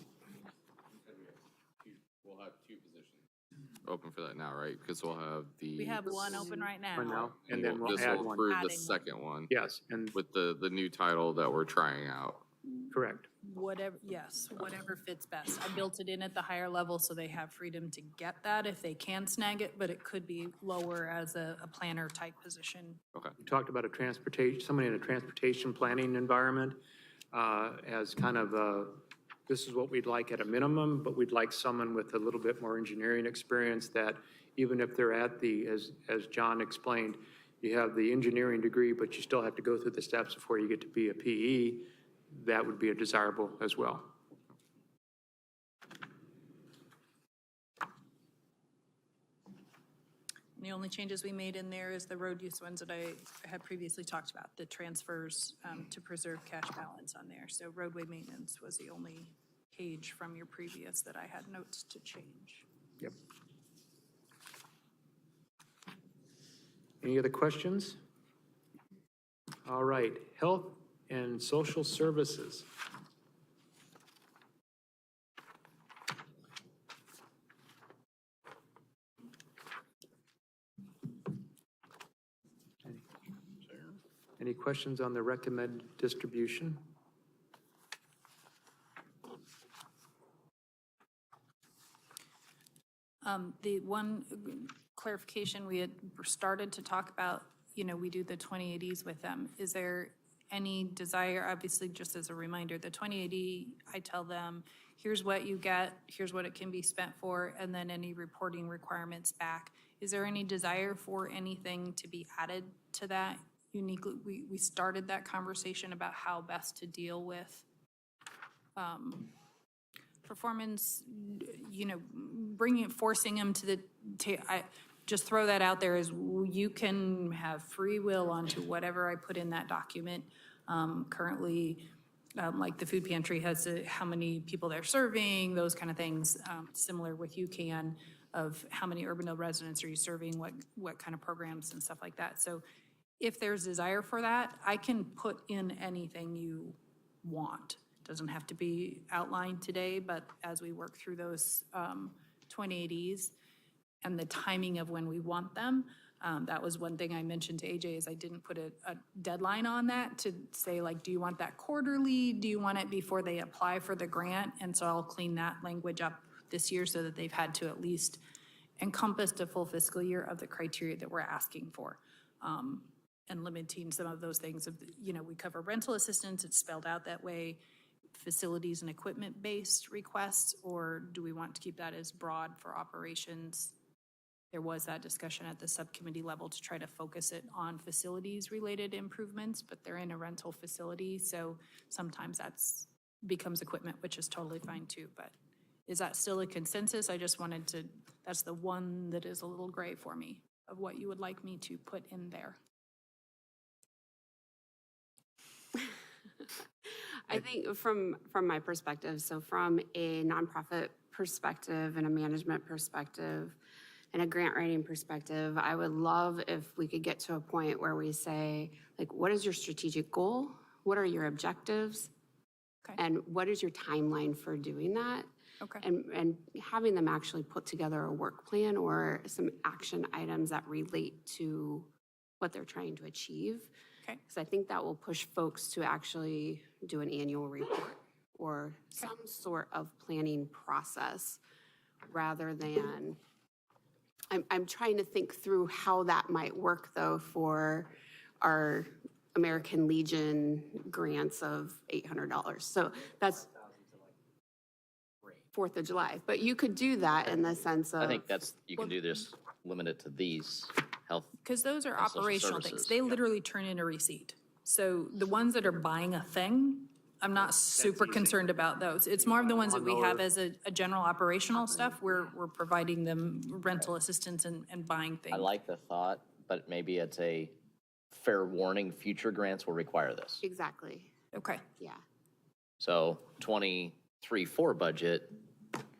We'll have two positions open for that now, right? Because we'll have the. We have one open right For now. now, and then we'll This add will one. approve Adding the one. second one Yes, and with the new title that we're trying out. correct. Whatever, yes, whatever fits best. I built it in at the higher level so they have freedom to get that if they can snag it, but it could be lower as a planner type position. Okay. We talked about somebody in a transportation planning environment as kind of this is what we'd like at a minimum, but we'd like someone with a little bit more engineering experience that even if they're at as John explained, you have the engineering degree, but you still have to go through the steps before you get to be a PE, that would be a desirable as well. The only changes we made in there is the road use ones that I had previously talked about, the transfers to preserve cash balance on there. So roadway maintenance was the only page from your previous that I had notes to change. Yep. Any other questions? All right, health and social services. Any questions on the recommended distribution? The one clarification, we had started to talk about, we do the 2080s with them. Is there any desire, obviously, just as a reminder, the 2080, I tell them, here's what you get, here's what it can be spent for, and then any reporting requirements back. Is there any desire for anything to be added to that uniquely? We started that conversation about how best to deal with performance, forcing them to I just throw that out there as you can have free will onto whatever I put in that document. Currently, like the food pantry has how many people they're serving, those kind of things, similar with UCAN of how many urban residents are you serving, what kind of programs and stuff like that. So if there's desire for that, I can put in anything you want. Doesn't have to be outlined today, but as we work through those 2080s and the timing of when we want them, that was one thing I mentioned to AJ is I didn't put a deadline on that to say like, do you want that quarterly? Do you want it before they apply for the grant? And so I'll clean that language up this year so that they've had to at least encompass the full fiscal year of the criteria that we're asking for. And limiting some of those things of, we cover rental assistance, it's spelled out that way. Facilities and equipment-based requests, or do we want to keep that as broad for operations? There was that discussion at the subcommittee level to try to focus it on facilities-related improvements, but they're in a rental facility, so sometimes that's becomes equipment, which is totally fine too, but is that still a consensus? I just wanted to, that's the one that is a little gray for me of what you would like me to put in there. I think from my perspective, so from a nonprofit perspective and a management perspective and a grant writing perspective, I would love if we could get to a point where we say, like, what is your strategic goal? What are your objectives? Okay. And what is your timeline for doing that? Okay. And having them actually put together a work plan or some action items that relate to what they're trying to achieve. Okay. Because I think that will push folks to actually do an annual report or some sort of planning process rather than, I'm trying to think through how that might work though for our American Legion grants of $800. So that's 4th of July. But you could do that in the sense of. I think you can do this, limit it to these health. Because those are and social operational things. services. They literally turn in a receipt. So the ones that are buying a thing, I'm not super concerned about those. It's more of the ones that we have as a general operational stuff. We're providing them rental assistance and buying things. I like the thought, but maybe it's a fair warning, future grants will require this. Exactly, Okay. yeah. So 23-4 budget,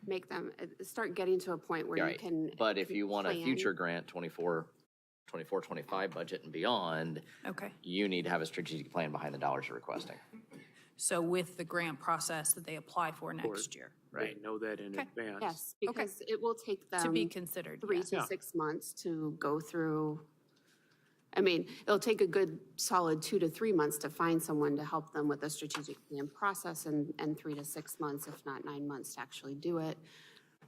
Make them, start getting to a point where you right. can. But if you want a plan. future grant, 24-25 budget and beyond, Okay. you need to have a strategic plan behind the dollars you're requesting. So with the grant process that they apply for next year, They know that in Okay. advance. Yes, because it will take them. to be considered. 3 yes. to 6 months to go through. I mean, it'll take a good solid 2 to 3 months to find someone to help them with a strategic plan process and 3 to 6 months, if not 9 months to actually do it.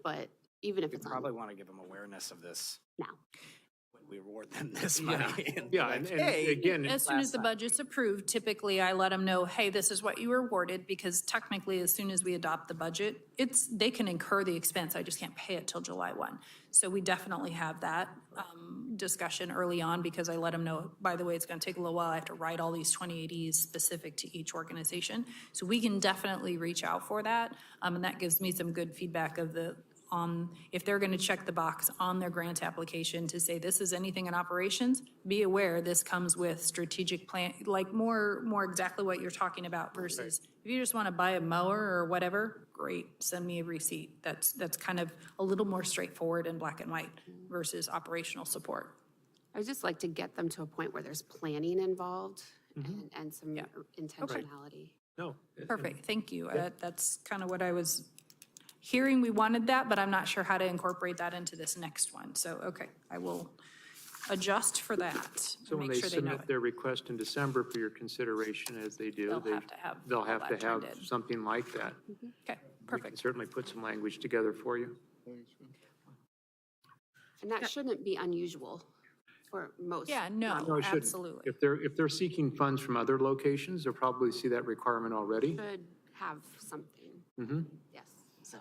But even if We it's probably want to give them awareness of this now. when we award them this money. and be Yeah, like, and "Hey, again, As soon as the budget's approved, typically I let them know, hey, this is what you were awarded, because technically, as soon as we adopt the budget, they can incur the expense, I just can't pay it till July 1. So we definitely have that discussion early on, because I let them know, by the way, it's gonna take a little while, I have to write all these 2080s specific to each organization. So we can definitely reach out for that, and that gives me some good feedback of on, if they're going to check the box on their grant application to say this is anything in operations, be aware this comes with strategic plan, like more exactly what you're talking about versus if you just want to buy a mower or whatever, great, send me a receipt. That's kind of a little more straightforward in black and white versus operational support. I would just like to get them to a point where there's planning involved and some Yeah. intentionality. No. Perfect, thank you. That's kind of what I was hearing. We wanted that, but I'm not sure how to incorporate that into this next one. So, okay, I will adjust for that. So when Make they sure they know submit it. their request in December for your consideration, as they do, They'll they- have to have they'll all have that to have turned in. something like that. Okay, We can perfect. certainly put some language together for you. And that shouldn't be unusual for most. Yeah, no, No, it shouldn't. absolutely. If they're seeking funds from other locations, they'll probably see that requirement already. Should have something. Yes. So,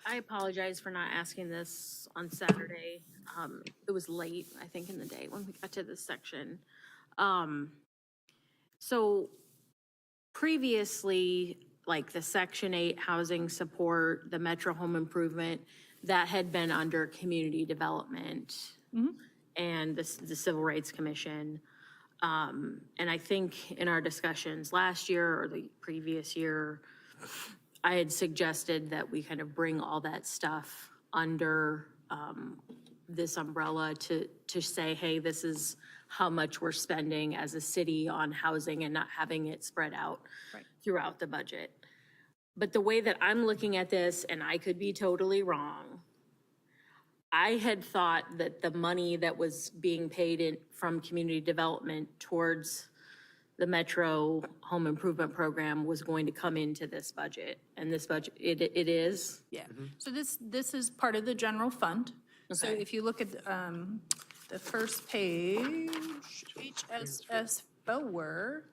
I apologize for not asking this on Saturday. It was late, I think, in the day when we got to this section. So previously, like the Section 8 housing support, the Metro Home Improvement, that had been under Community Development and the Civil Rights Commission. And I think in our discussions last year or the previous year, I had suggested that we kind of bring all that stuff under this umbrella to say, hey, this is how much we're spending as a city on housing and not having it spread out throughout the budget. But the way that I'm looking at this, and I could be totally wrong, I had thought that the money that was being paid in from community development towards the Metro Home Improvement Program was going to come into this budget. And this budget, it is? Yeah, so this is part of the general fund. So Okay. if you look at the first page, HSS forward,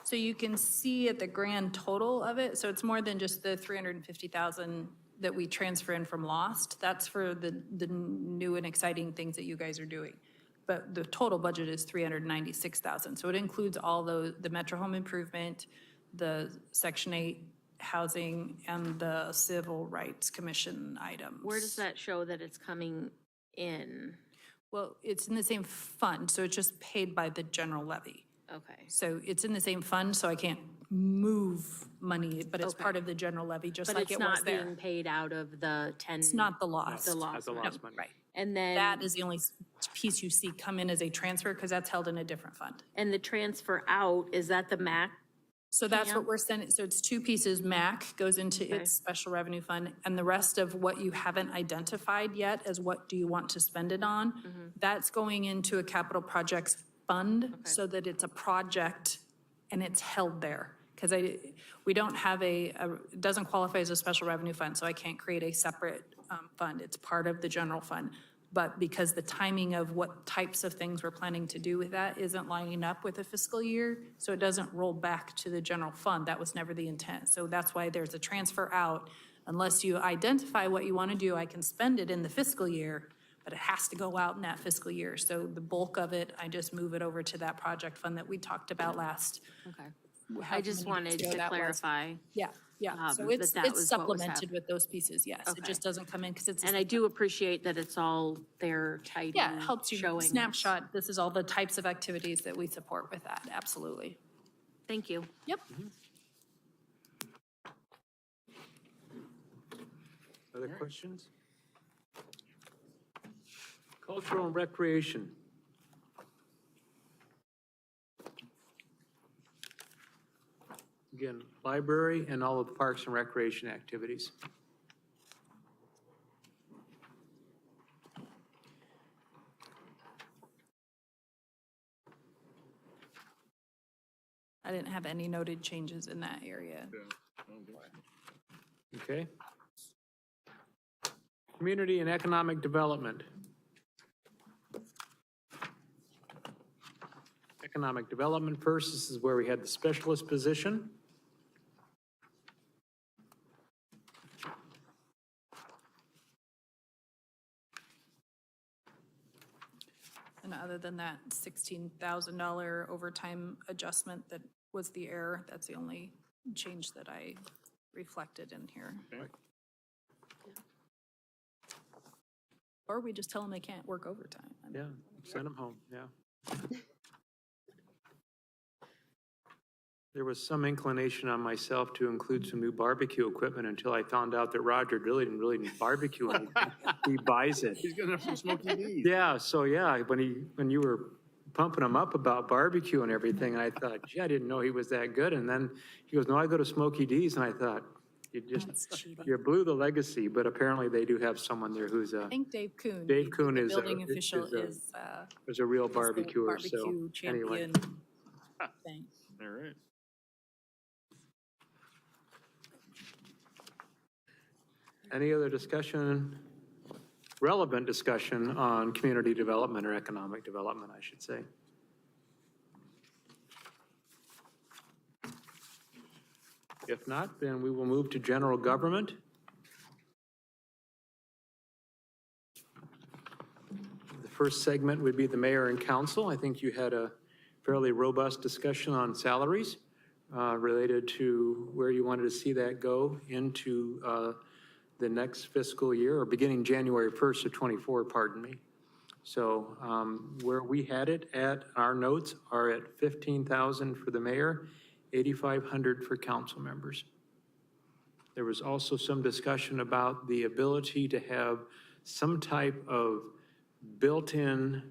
so you can see at the grand total of it, so it's more than just the 350,000 that we transfer in from Lost. That's for the new and exciting things that you guys are doing. But the total budget is 396,000. So it includes all the Metro Home Improvement, the Section 8 housing, and the Civil Rights Commission items. Where does that show that it's coming in? Well, it's in the same fund, so it's just paid by the general levy. Okay. So it's in the same fund, so I can't move money, but it's Okay. part of the general levy, just But like it's it was not there. being paid out of the 10? It's not the lost. The As lost the money. lost money. Right. And then, That is the only piece you see come in as a transfer, because that's held in a different fund. and the transfer out, is that the MAC? So that's Yeah. what we're sending, so it's two pieces. MAC goes into its special revenue fund, and the rest of what you haven't identified yet as what do you want to spend it on, that's going into a capital projects fund, so that it's a project and it's held there. Because we don't have it doesn't qualify as a special revenue fund, so I can't create a separate fund. It's part of the general fund. But because the timing of what types of things we're planning to do with that isn't lining up with a fiscal year, so it doesn't roll back to the general fund. That was never the intent. So that's why there's a transfer out. Unless you identify what you want to do, I can spend it in the fiscal year, but it has to go out in that fiscal year. So the bulk of it, I just move it over to that project fund that we talked about last. Okay. I however just many wanted years ago to that was. clarify. Yeah, yeah. So that it's that was what was supplemented happening. with those pieces, yes. It Okay. just doesn't come in because it's. And I do appreciate that it's all there tidy. Yeah, it helps you showing us. snapshot, this is all the types of activities that we support with that, absolutely. Thank you. Yep. Other questions? Cultural and recreation. Again, library and all of the parks and recreation activities. I didn't have any noted changes in that area. Okay. Community and economic development. Economic development first, this is where we had the specialist position. And other than that $16,000 overtime adjustment that was the error, that's the only change that I reflected in here. Or we just tell them they can't work overtime. I mean, Yeah, send them home, yeah. There was some inclination on myself to include some new barbecue equipment until I found out that Roger really didn't barbecue anything. He buys it. He's gonna have some Smoky D's. Yeah, so yeah, when you were pumping him up about barbecue and everything, and I thought, gee, I didn't know he was that good. And then he goes, no, I go to Smoky D's, and I thought, you blew the legacy, but apparently they do have someone there who's I think Dave Kuhn. Dave Kuhn the is building official is is a real is the barbecuer, so barbecue anyway. champion thing. All right. Any other discussion, relevant discussion on community development or economic development, I should say? If not, then we will move to general government. The first segment would be the mayor and council. I think you had a fairly robust discussion on salaries related to where you wanted to see that go into the next fiscal year, or beginning January 1st of '24, pardon me. So where we had it at, our notes are at 15,000 for the mayor, 8,500 for council members. There was also some discussion about the ability to have some type of built-in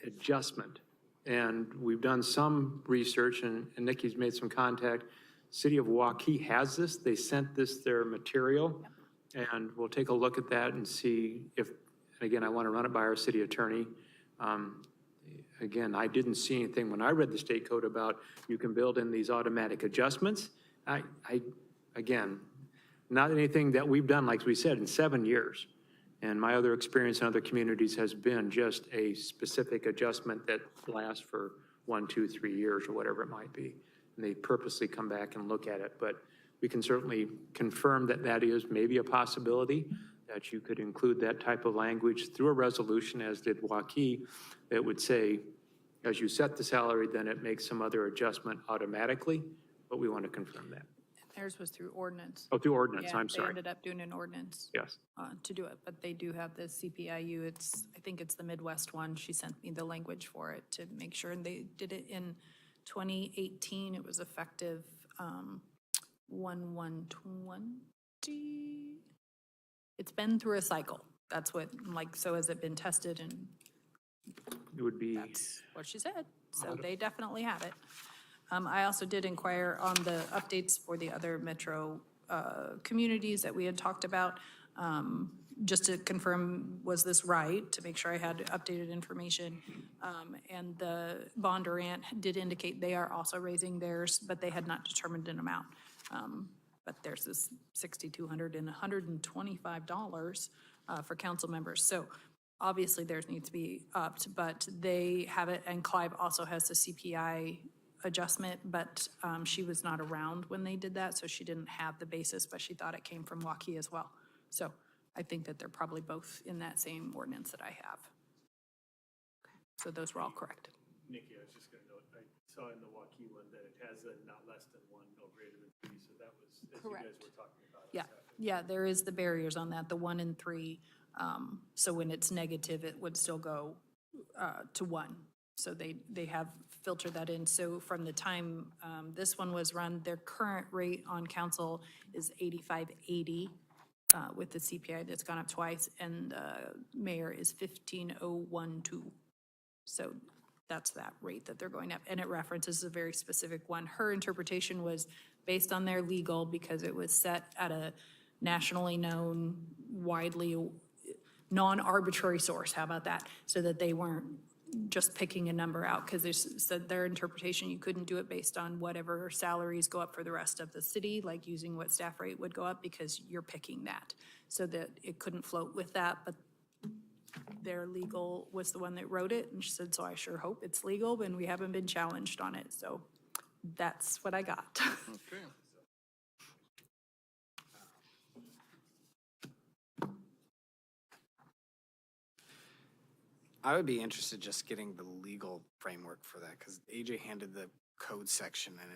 adjustment. And we've done some research, and Nikki's made some contact. City of Waukee has this. They sent this their material, and we'll take a look at that and see if, again, I want to run it by our city attorney. Again, I didn't see anything when I read the state code about you can build in these automatic adjustments. Again, not anything that we've done, like we said, in 7 years. And my other experience in other communities has been just a specific adjustment that lasts for 1, 2, 3 years or whatever it might be. And they purposely come back and look at it. But we can certainly confirm that that is maybe a possibility, that you could include that type of language through a resolution, as did Waukee, that would say, as you set the salary, then it makes some other adjustment automatically, but we want to confirm that. Theirs was through ordinance. Oh, through ordinance, Yeah, I'm They sorry. ended up doing an ordinance Yes. to do it, but they do have the CPIU. I think it's the Midwest one. She sent me the language for it to make sure, and they did it in 2018. It was effective 1/1/20. It's been through a cycle. That's what, so has it been tested, and It would be, that's what she said. So they definitely have it. I also did inquire on the updates for the other metro communities that we had talked about, just to confirm, was this right, to make sure I had updated information. And the Bondurant did indicate they are also raising theirs, but they had not determined an amount. But theirs is $6,200 and $125 for council members. So obviously theirs needs to be upped, but they have it, and Clive also has the CPI adjustment, but she was not around when they did that, so she didn't have the basis, but she thought it came from Waukee as well. So I think that they're probably both in that same ordinance that I have. So those were all correct. Nikki, I was just going to note, I saw in the Waukee one that it has a not less than 1, no greater than 3, so that was, as you guys were talking about. Yeah, yeah, there is the barriers on that, the 1 and 3. So when it's negative, it would still go to 1. So they have filtered that in. So from the time this one was run, their current rate on council is $85.80 with the CPI that's gone up twice, and mayor is $15.012. So that's that rate that they're going up, and it references a very specific one. Her interpretation was based on their legal, because it was set at a nationally known, widely non-arbitrary source, how about that? So that they weren't just picking a number out, because they said their interpretation, you couldn't do it based on whatever salaries go up for the rest of the city, like using what staff rate would go up, because you're picking that. So that it couldn't float with that, but their legal was the one that wrote it, and she said, so I sure hope it's legal, and we haven't been challenged on it. So that's what I got. Okay. I would be interested just getting the legal framework for that, because AJ handed the code section, and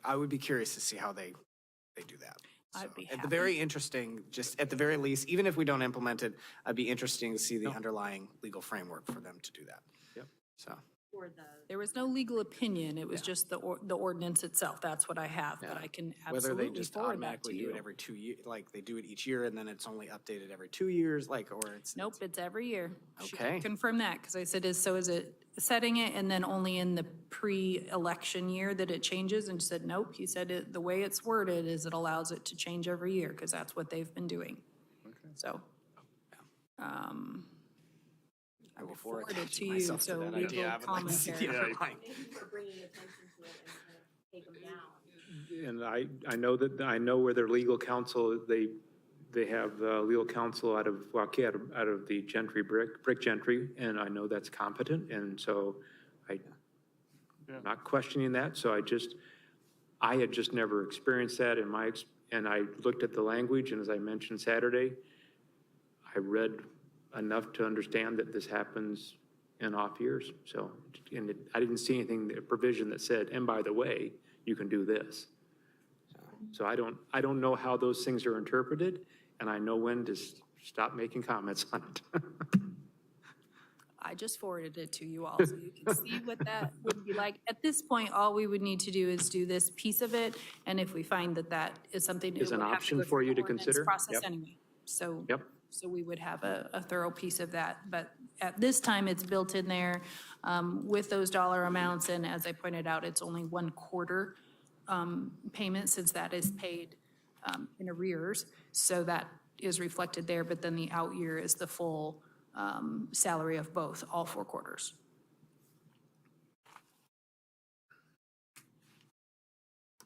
I would be curious to see how they do that. I'd be At the happy. very interesting, just at the very least, even if we don't implement it, I'd be interesting to see the underlying legal framework for them to do that. Yep. So, There was no legal opinion, it was just the ordinance itself, that's what I have, but I can whether they absolutely just forward that to automatically do you. it every 2 years, like they do it each year and then it's only updated every 2 years, like, or it's. Nope, it's every year. She Okay. confirmed that, because I said, is it setting it and then only in the pre-election year that it changes? And she said, nope, he said the way it's worded is it allows it to change every year, because that's what they've been doing. So, I will forward it to you, myself to so that legal idea. I would like to see the commentary. underlying- And I know that, I know where their legal counsel, they have legal counsel out of Waukee, out of the Gentry Brick Gentry, and I know that's competent, and so I'm not questioning that, so I had just never experienced that in my, and I looked at the language, and as I mentioned Saturday, I read enough to understand that this happens in off years, so, and I didn't see anything, a provision that said, and by the way, you can do this. So I don't know how those things are interpreted, and I know when to stop making comments on it. I just forwarded it to you all, so you can see what that would be like. At this point, all we would need to do is do this piece of it, and if we find that that is something. it Is an would have to option go for through you the to ordinance consider? Process Yep. anyway, so. Yep. So we would have a thorough piece of that, but at this time, it's built in there with those dollar amounts, and as I pointed out, it's only 1/4 payment, since that is paid in arrears, so that is reflected there, but then the out year is the full salary of both, all 4 quarters.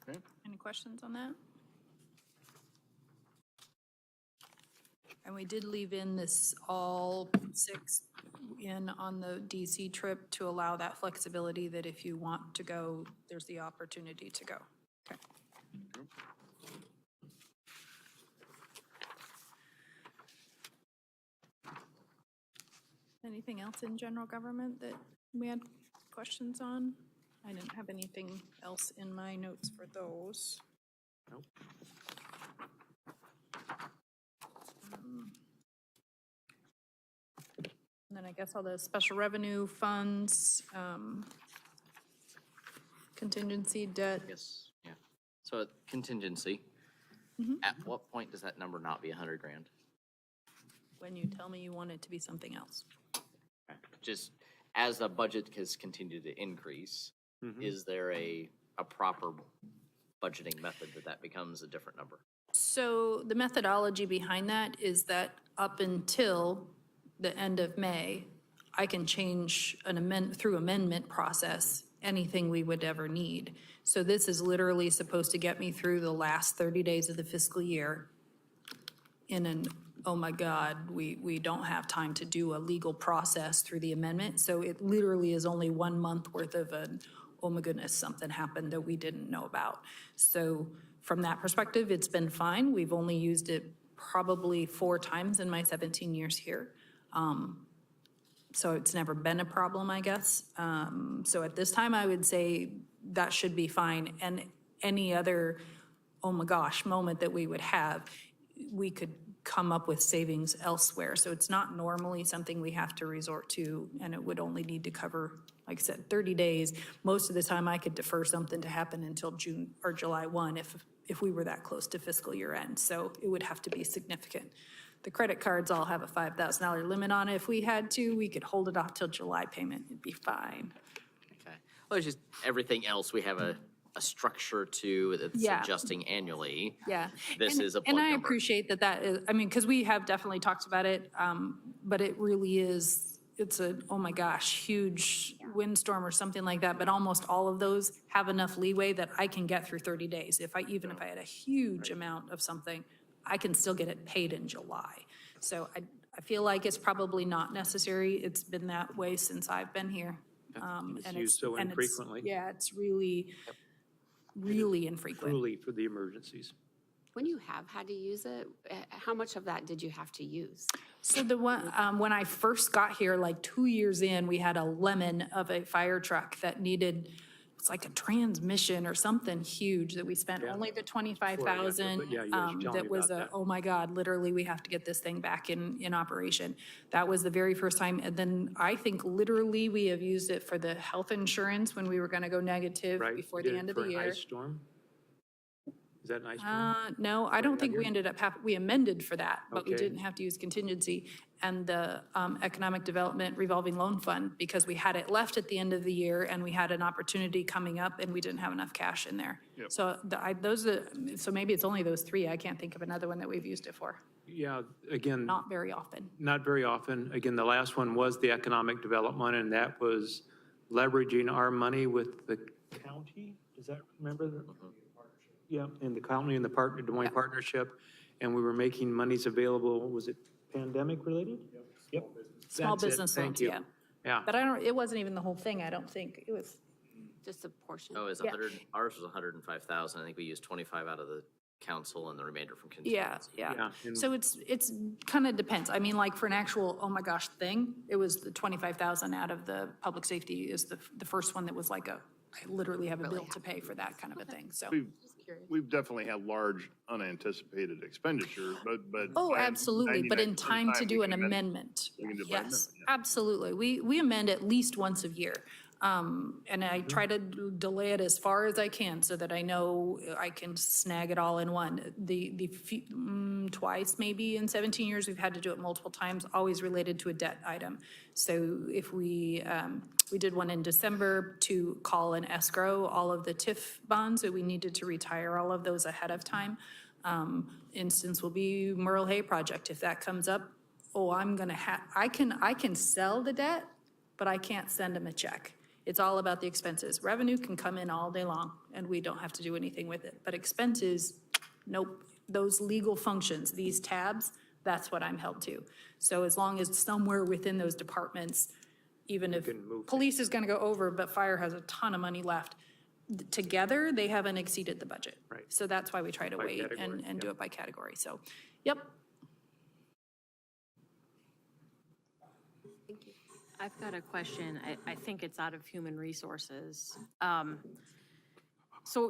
Okay. Any questions on that? And we did leave in this all 6 in on the DC trip to allow that flexibility that if you want to go, there's the opportunity to go. Okay. Anything else in general government that we had questions on? I didn't have anything else in my notes for those. Nope. And then I guess all the special revenue funds, contingency debt. Yes, yeah. So contingency, at what point does that number not be 100 grand? When you tell me you want it to be something else. Just as the budget has continued to increase, is there a proper budgeting method that becomes a different number? So the methodology behind that is that up until the end of May, I can change through amendment process, anything we would ever need. So this is literally supposed to get me through the last 30 days of the fiscal year in an, oh my God, we don't have time to do a legal process through the amendment. So it literally is only 1 month worth of an, oh my goodness, something happened that we didn't know about. So from that perspective, it's been fine. We've only used it probably 4 times in my 17 years here. So it's never been a problem, I guess. So at this time, I would say that should be fine. And any other, oh my gosh, moment that we would have, we could come up with savings elsewhere. So it's not normally something we have to resort to, and it would only need to cover, like I said, 30 days. Most of the time, I could defer something to happen until June or July 1 if we were that close to fiscal year end. So it would have to be significant. The credit cards all have a $5,000 limit on it. If we had to, we could hold it off till July payment. It'd be fine. Okay. Well, it's just everything else, we have a structure to that's Yeah. adjusting annually. Yeah. This is a And plug I number. appreciate that is, I mean, because we have definitely talked about it, but it really is, it's a, oh my gosh, huge windstorm or something like that. But almost all of those have enough leeway that I can get through 30 days. Even if I had a huge amount of something, I can still get it paid in July. So I feel like it's probably not necessary. It's been that way since I've been here. It's And used so and infrequently. Yeah, it's really, really infrequent. Truly for the emergencies. When you have had to use it, how much of that did you have to use? So the one, when I first got here, like 2 years in, we had a lemon of a fire truck that needed it's like a transmission or something huge that we spent only the 25,000. But yeah, you guys tell me That was about that. oh my God, literally, we have to get this thing back in operation. That was the very first time. And then I think literally we have used it for the health insurance when we were going to go negative Right? before You did the it end of for the an year. ice storm? Is that an ice storm? No, I don't think we ended up, we amended for that, but we Okay. didn't have to use contingency. And the Economic Development Revolving Loan Fund, because we had it left at the end of the year and we had an opportunity coming up and we didn't have enough cash in there. Yep. So so maybe it's only those three. I can't think of another one that we've used it for. Yeah, again, Not very often. not very often. Again, the last one was the economic development, and that was leveraging our money with the county. Does that, remember? Yeah, in the county and the Des Moines Partnership, and we were making monies available, was it pandemic related? Yep. Small That's it. business Thank loans, you. yeah. Yeah, But it wasn't even the whole thing, I don't think. It was, Just a portion. Oh, it's Yeah. 100, ours was 105,000. I think we used 25 out of the council and the remainder from yeah, contingency. yeah. Yeah, and- So it's kind of depends. I mean, like for an actual, oh my gosh, thing, it was the 25,000 out of the public safety is the first one that was like I literally have a bill to pay for that kind of a thing, so. We've definitely had large unanticipated expenditures, but. Oh, by absolutely, but in 99% time to do we an can amend- amendment. we can do by Yes, amendment, yeah. absolutely. We amend at least once a year. And I try to delay it as far as I can so that I know I can snag it all in one. Twice maybe in 17 years, we've had to do it multiple times, always related to a debt item. So if we did one in December to call and escrow all of the TIF bonds, so we needed to retire all of those ahead of time. Instance will be Merle Hay project. If that comes up, I'm gonna I can sell the debt, but I can't send them a check. It's all about the expenses. Revenue can come in all day long, and we don't have to do anything with it. But expenses, nope. Those legal functions, these tabs, that's what I'm held to. So as long as somewhere within those departments, even if can move police is gonna go over, but fire has a ton of money left, together, they haven't exceeded the budget. Right. So that's why we try to By wait category, and do yeah. it by category. So, yep. I've got a question. I think it's out of human resources. So,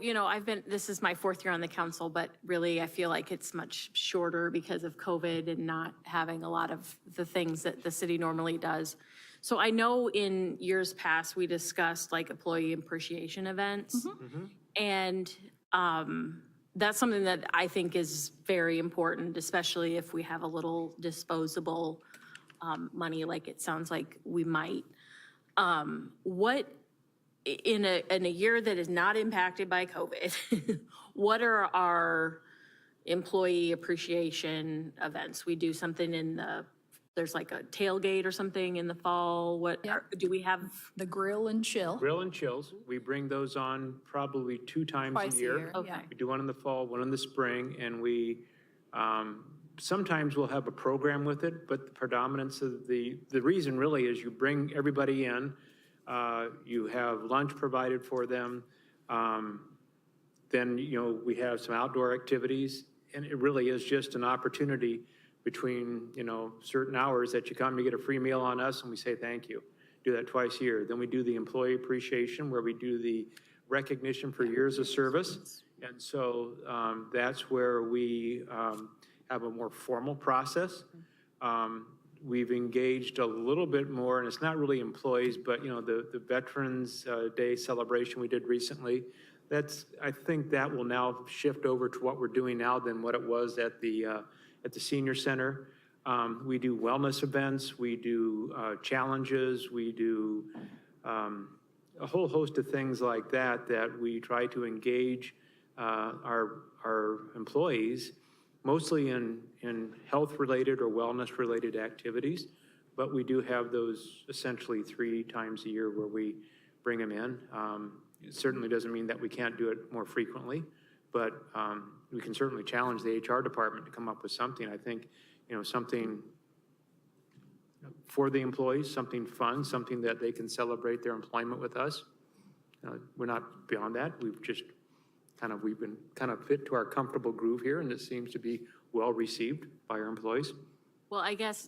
this is my fourth year on the council, but really I feel like it's much shorter because of COVID and not having a lot of the things that the city normally does. So I know in years past, we discussed like employee appreciation events. And that's something that I think is very important, especially if we have a little disposable money like it sounds like we might. What, in a year that is not impacted by COVID, what are our employee appreciation events? We do something there's like a tailgate or something in the fall. Do we have? The grill and chill. Grill and chills, we bring those on probably two times Twice a a year. year, Okay. yeah. We do one in the fall, one in the spring, and we, sometimes we'll have a program with it, but the predominance of the reason really is you bring everybody in, you have lunch provided for them, then, we have some outdoor activities, and it really is just an opportunity between, certain hours that you come to get a free meal on us, and we say thank you. Do that twice a year. Then we do the employee appreciation, where we do the recognition for years of service. And so that's where we have a more formal process. We've engaged a little bit more, and it's not really employees, but, the Veterans Day celebration we did recently, I think that will now shift over to what we're doing now than what it was at the senior center. We do wellness events, we do challenges, we do a whole host of things like that we try to engage our employees, mostly in health-related or wellness-related activities. But we do have those essentially 3 times a year where we bring them in. It certainly doesn't mean that we can't do it more frequently, but we can certainly challenge the HR department to come up with something. I think, something for the employees, something fun, something that they can celebrate their employment with us. We're not beyond that. We've been kind of fit to our comfortable groove here, and it seems to be well received by our employees. Well, I guess,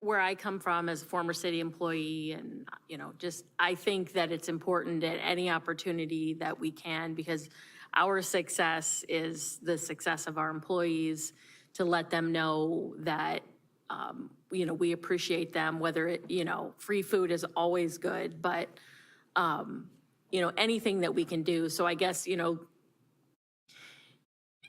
where I come from as a former city employee and, you know, just, I think that it's important at any opportunity that we can, because our success is the success of our employees, to let them know that, you know, we appreciate them, whether it, you know, free food is always good, but, you know, anything that we can do. So I guess, you know,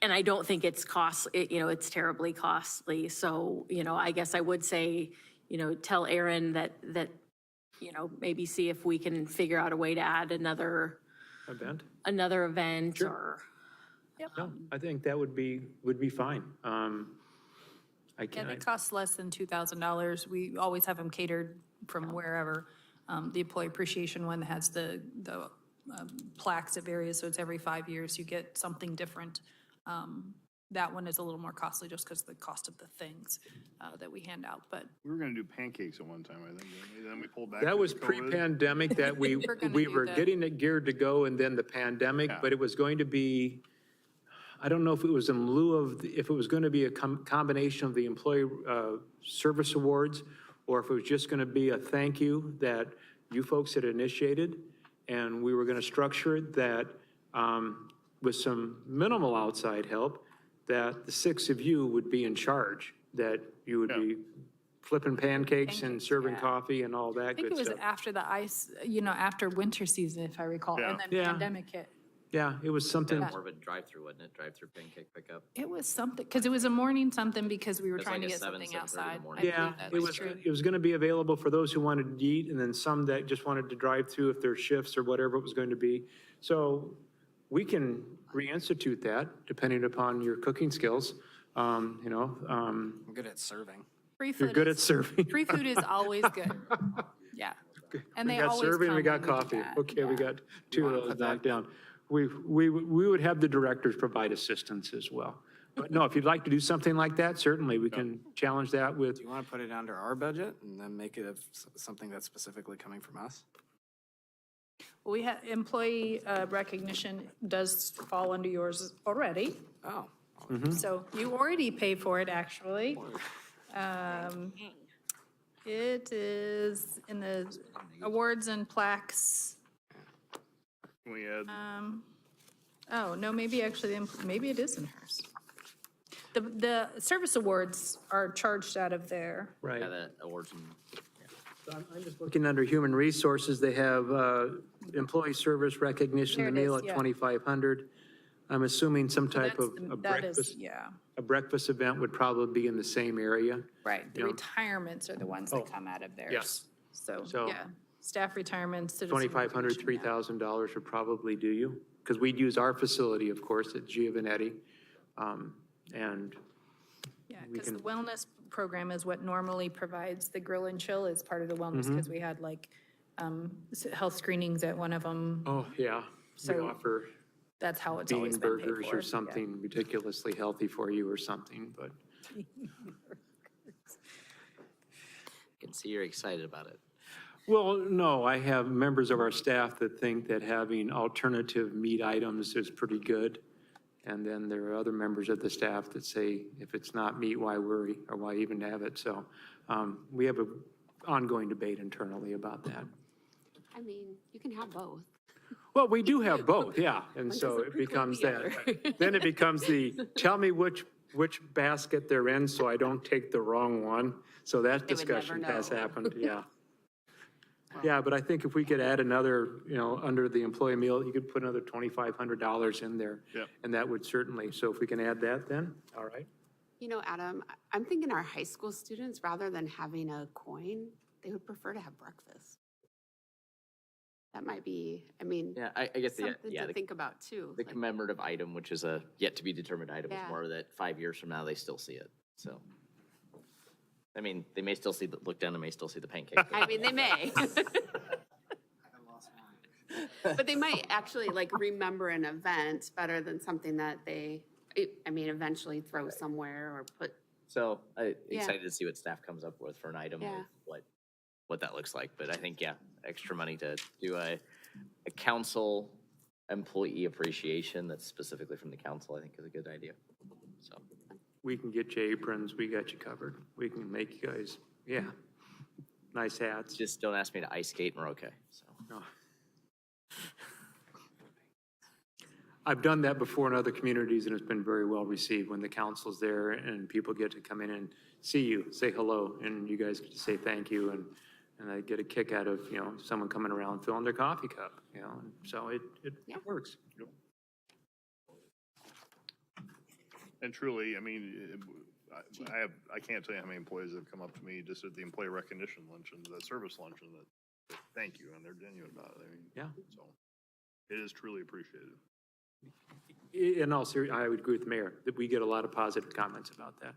and I don't think it's costly, you know, it's terribly costly. So, you know, I guess I would say, you know, tell Aaron that, you know, maybe see if we can figure out a way to add another event or. No, I think that would be fine. I Yeah, can, it costs less than $2,000. We always have them catered from wherever. The employee appreciation one has the plaques of areas, so it's every 5 years you get something different. That one is a little more costly just because of the cost of the things that we hand out, but We were gonna do pancakes at one time, I think, didn't we? Then we pulled back. that was because of COVID. pre-pandemic that we gonna we do were that. getting it geared to go, and then the pandemic, Yeah. but it was going to be, I don't know if it was in lieu of, if it was going to be a combination of the employee service awards, or if it was just going to be a thank you that you folks had initiated, and we were going to structure it that with some minimal outside help, that the 6 of you would be in charge, that you would be flipping pancakes and Pancakes, serving yeah. coffee and all that I think good it was stuff. after the ice, you know, after winter season, if I recall, and then Yeah. pandemic hit. Yeah, it was something, More of a drive-through, wasn't it? Drive-through pancake pickup. It was something, because it was a morning something because we were It's trying to like a get 7, something 7:30 in the outside. morning. I yeah, believe that it is was, true. it was going to be available for those who wanted to eat, and then some that just wanted to drive through if their shifts or whatever it was going to be. So we can reinstitute that depending upon your cooking skills. You know, I'm good at serving. Free you're food good at is, serving. free food is always good. Yeah. And We they got always serving, we come got when we do coffee. that. Okay, we Yeah. got 2 of wanna those put that- knocked down. We would have the directors provide assistance as well. But no, if you'd like to do something like that, certainly we can challenge that with, Do you want to put it under our budget and then make it something that's specifically coming from us? We have, employee recognition does fall under yours already. Oh, So you already pay for it, actually. It is in the awards and plaques. We had, Oh, no, maybe actually, maybe it is in hers. The service awards are charged out of there. right. Yeah, the awards and, I'm just looking under human resources, they have employee service recognition, the There it meal is, at yeah. 2,500. I'm assuming some type That's of the- a that is- breakfast, Yeah, a breakfast event would probably be in the same area. right. The Yeah. retirements are the ones that Oh, come out of theirs. yes. So, So- yeah, staff retirements. citizen 2,500, recognition, yeah. $3,000 would probably do you, because we'd use our facility, of course, at Giovanetti. And Yeah, we because the can- wellness program is what normally provides the grill and chill as part of the wellness, Mm-hmm. because we had like health screenings at one of them. oh, yeah, we So offer That's how it's bean always been paid burgers for. or something ridiculously healthy for you or something, but I can see you're excited about it. well, no, I have members of our staff that think that having alternative meat items is pretty good. And then there are other members of the staff that say, if it's not meat, why worry, or why even have it? So we have an ongoing debate internally about that. I mean, you can have both. Well, we do have both, yeah, and so doesn't it preclude becomes the that. Then it becomes the, tell me which basket they're in so I don't take the wrong one. So that They would never discussion has know. happened, yeah. Yeah, but I think if we could add another, under the employee meal, you could put another $2,500 in there. Yep. And that would certainly, so if we can add that then, all right. You know, Adam, I'm thinking our high school students, rather than having a coin, they would prefer to have breakfast. That might be, I mean, Yeah, I guess, something yeah, to think about too. the Like, commemorative item, which is a yet-to-be-determined item, is Yeah. more that 5 years from now, they still see it, so. I mean, they may still look down and may still see the pancake. I mean, they may. But they might actually like remember an event better than something that they, eventually throw somewhere or put. So I Yeah. excited to see what staff comes up with for an item, Yeah. of what that looks like. But I think, yeah, extra money to do a council employee appreciation that's specifically from the council, I think is a good idea. So, We can get you aprons, we got you covered. We can make you guys Yeah. Nice hats. Just don't ask me to ice skate and we're okay, so. No. I've done that before in other communities, and it's been very well received when the council's there and people get to come in and see you, say hello, and you guys get to say thank you, and I get a kick out of, someone coming around filling their coffee cup, and so it works. And truly, I mean, I can't tell you how many employees have come up to me just at the employee recognition luncheon, the service luncheon, that thank you, and they're genuine about it. I mean, Yeah. so it is truly appreciated. In all seriousness, I would agree with the mayor that we get a lot of positive comments about that.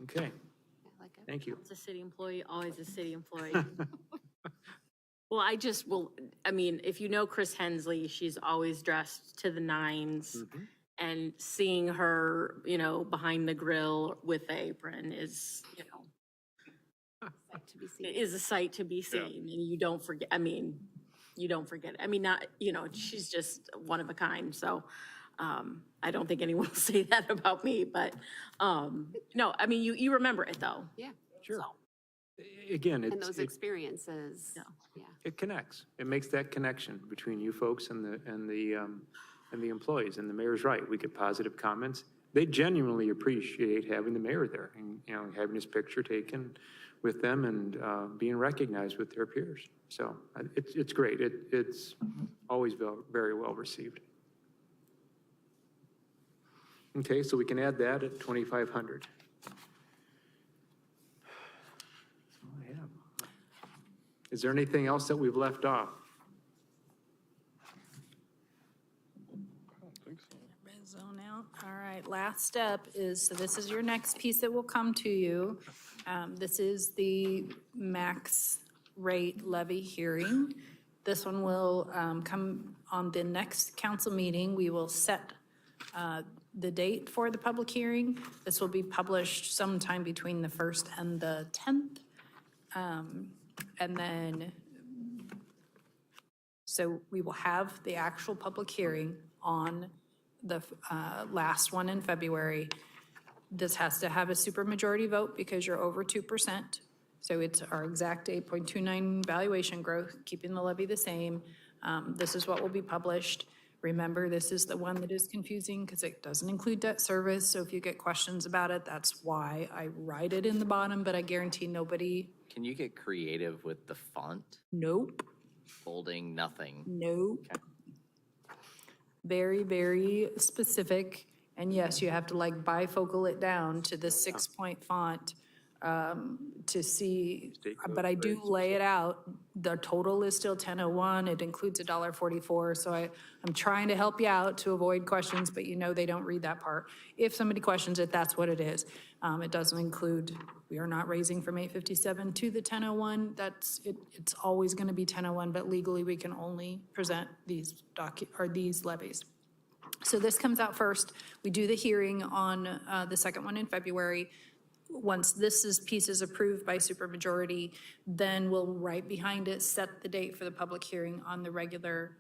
Okay, I like it. thank you. It's a city employee, always a city employee. Well, I mean, if you know Chris Hensley, she's always dressed to the nines. And seeing her, behind the grill with the apron is, To be seen. it is a sight to be seen. And you don't forget, you don't forget it. I mean, not, she's just one of a kind. So I don't think anyone will say that about me, but no, I mean, you remember it though. Yeah, Sure. Again, and those experiences, Yeah. yeah. It connects. It makes that connection between you folks and the employees. And the mayor's right. We get positive comments. They genuinely appreciate having the mayor there and, having his picture taken with them and being recognized with their peers. So it's great. It's always very well received. Okay, so we can add that at 2,500. Is there anything else that we've left off? I don't think so. Red zone out. All right, last step is, so this is your next piece that will come to you. This is the max rate levy hearing. This one will come on the next council meeting. We will set the date for the public hearing. This will be published sometime between the 1st and the 10th. And then, so we will have the actual public hearing on the last one in February. This has to have a supermajority vote because you're over 2%. So it's our exact 8.29 valuation growth, keeping the levy the same. This is what will be published. Remember, this is the one that is confusing because it doesn't include debt service. So if you get questions about it, that's why I write it in the bottom, but I guarantee nobody. Can you get creative with the font? Nope. Bolding, nothing. Nope. Very, very specific. And yes, you have to like bifocal it down to the 6-point font to see, but I do lay it out. The total is still 1001. It includes $1.44. So I'm trying to help you out to avoid questions, but they don't read that part. If somebody questions it, that's what it is. It doesn't include, we are not raising from 857 to the 1001. It's always going to be 1001, but legally we can only present these levies. So this comes out first. We do the hearing on the second one in February. Once piece is approved by supermajority, then we'll right behind it set the date for the public hearing on the regular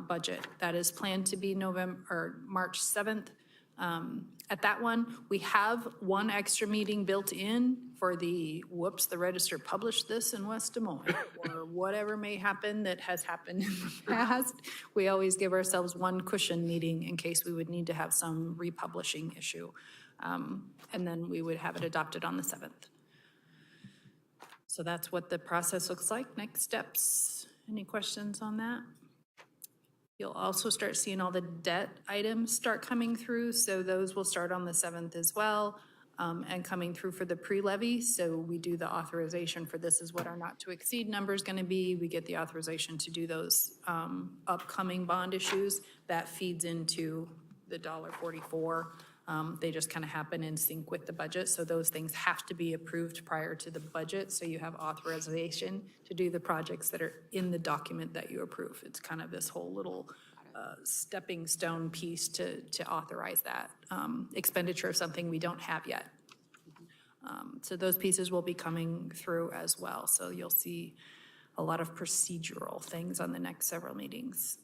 budget. That is planned to be March 7th. At that one, we have one extra meeting built in for the Register published this in West Des Moines, or whatever may happen that has happened in the past. We always give ourselves one cushion meeting in case we would need to have some republishing issue. And then we would have it adopted on the 7th. So that's what the process looks like. Next steps. Any questions on that? You'll also start seeing all the debt items start coming through. So those will start on the 7th as well, and coming through for the pre-levy. So we do the authorization for this is what our not to exceed number is going to be. We get the authorization to do those upcoming bond issues. That feeds into the $1.44. They just kind of happen in sync with the budget. So those things have to be approved prior to the budget. So you have authorization to do the projects that are in the document that you approve. It's kind of this whole little stepping stone piece to authorize that expenditure of something we don't have yet. So those pieces will be coming through as well. So you'll see a lot of procedural things on the next several meetings.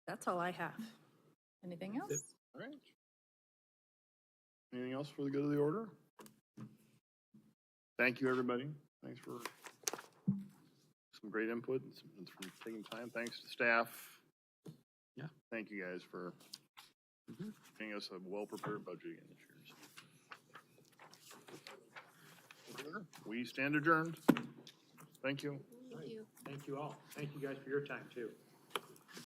That's all I have. Anything else? All right. Anything else for the good of the order? Thank you, everybody. Thanks for some great input and for taking time. Thanks to staff. Yeah. Thank you guys for giving us a well-prepared budget again this year. We stand adjourned. Thank you. Thank you. Thank you all. Thank you guys for your time, too.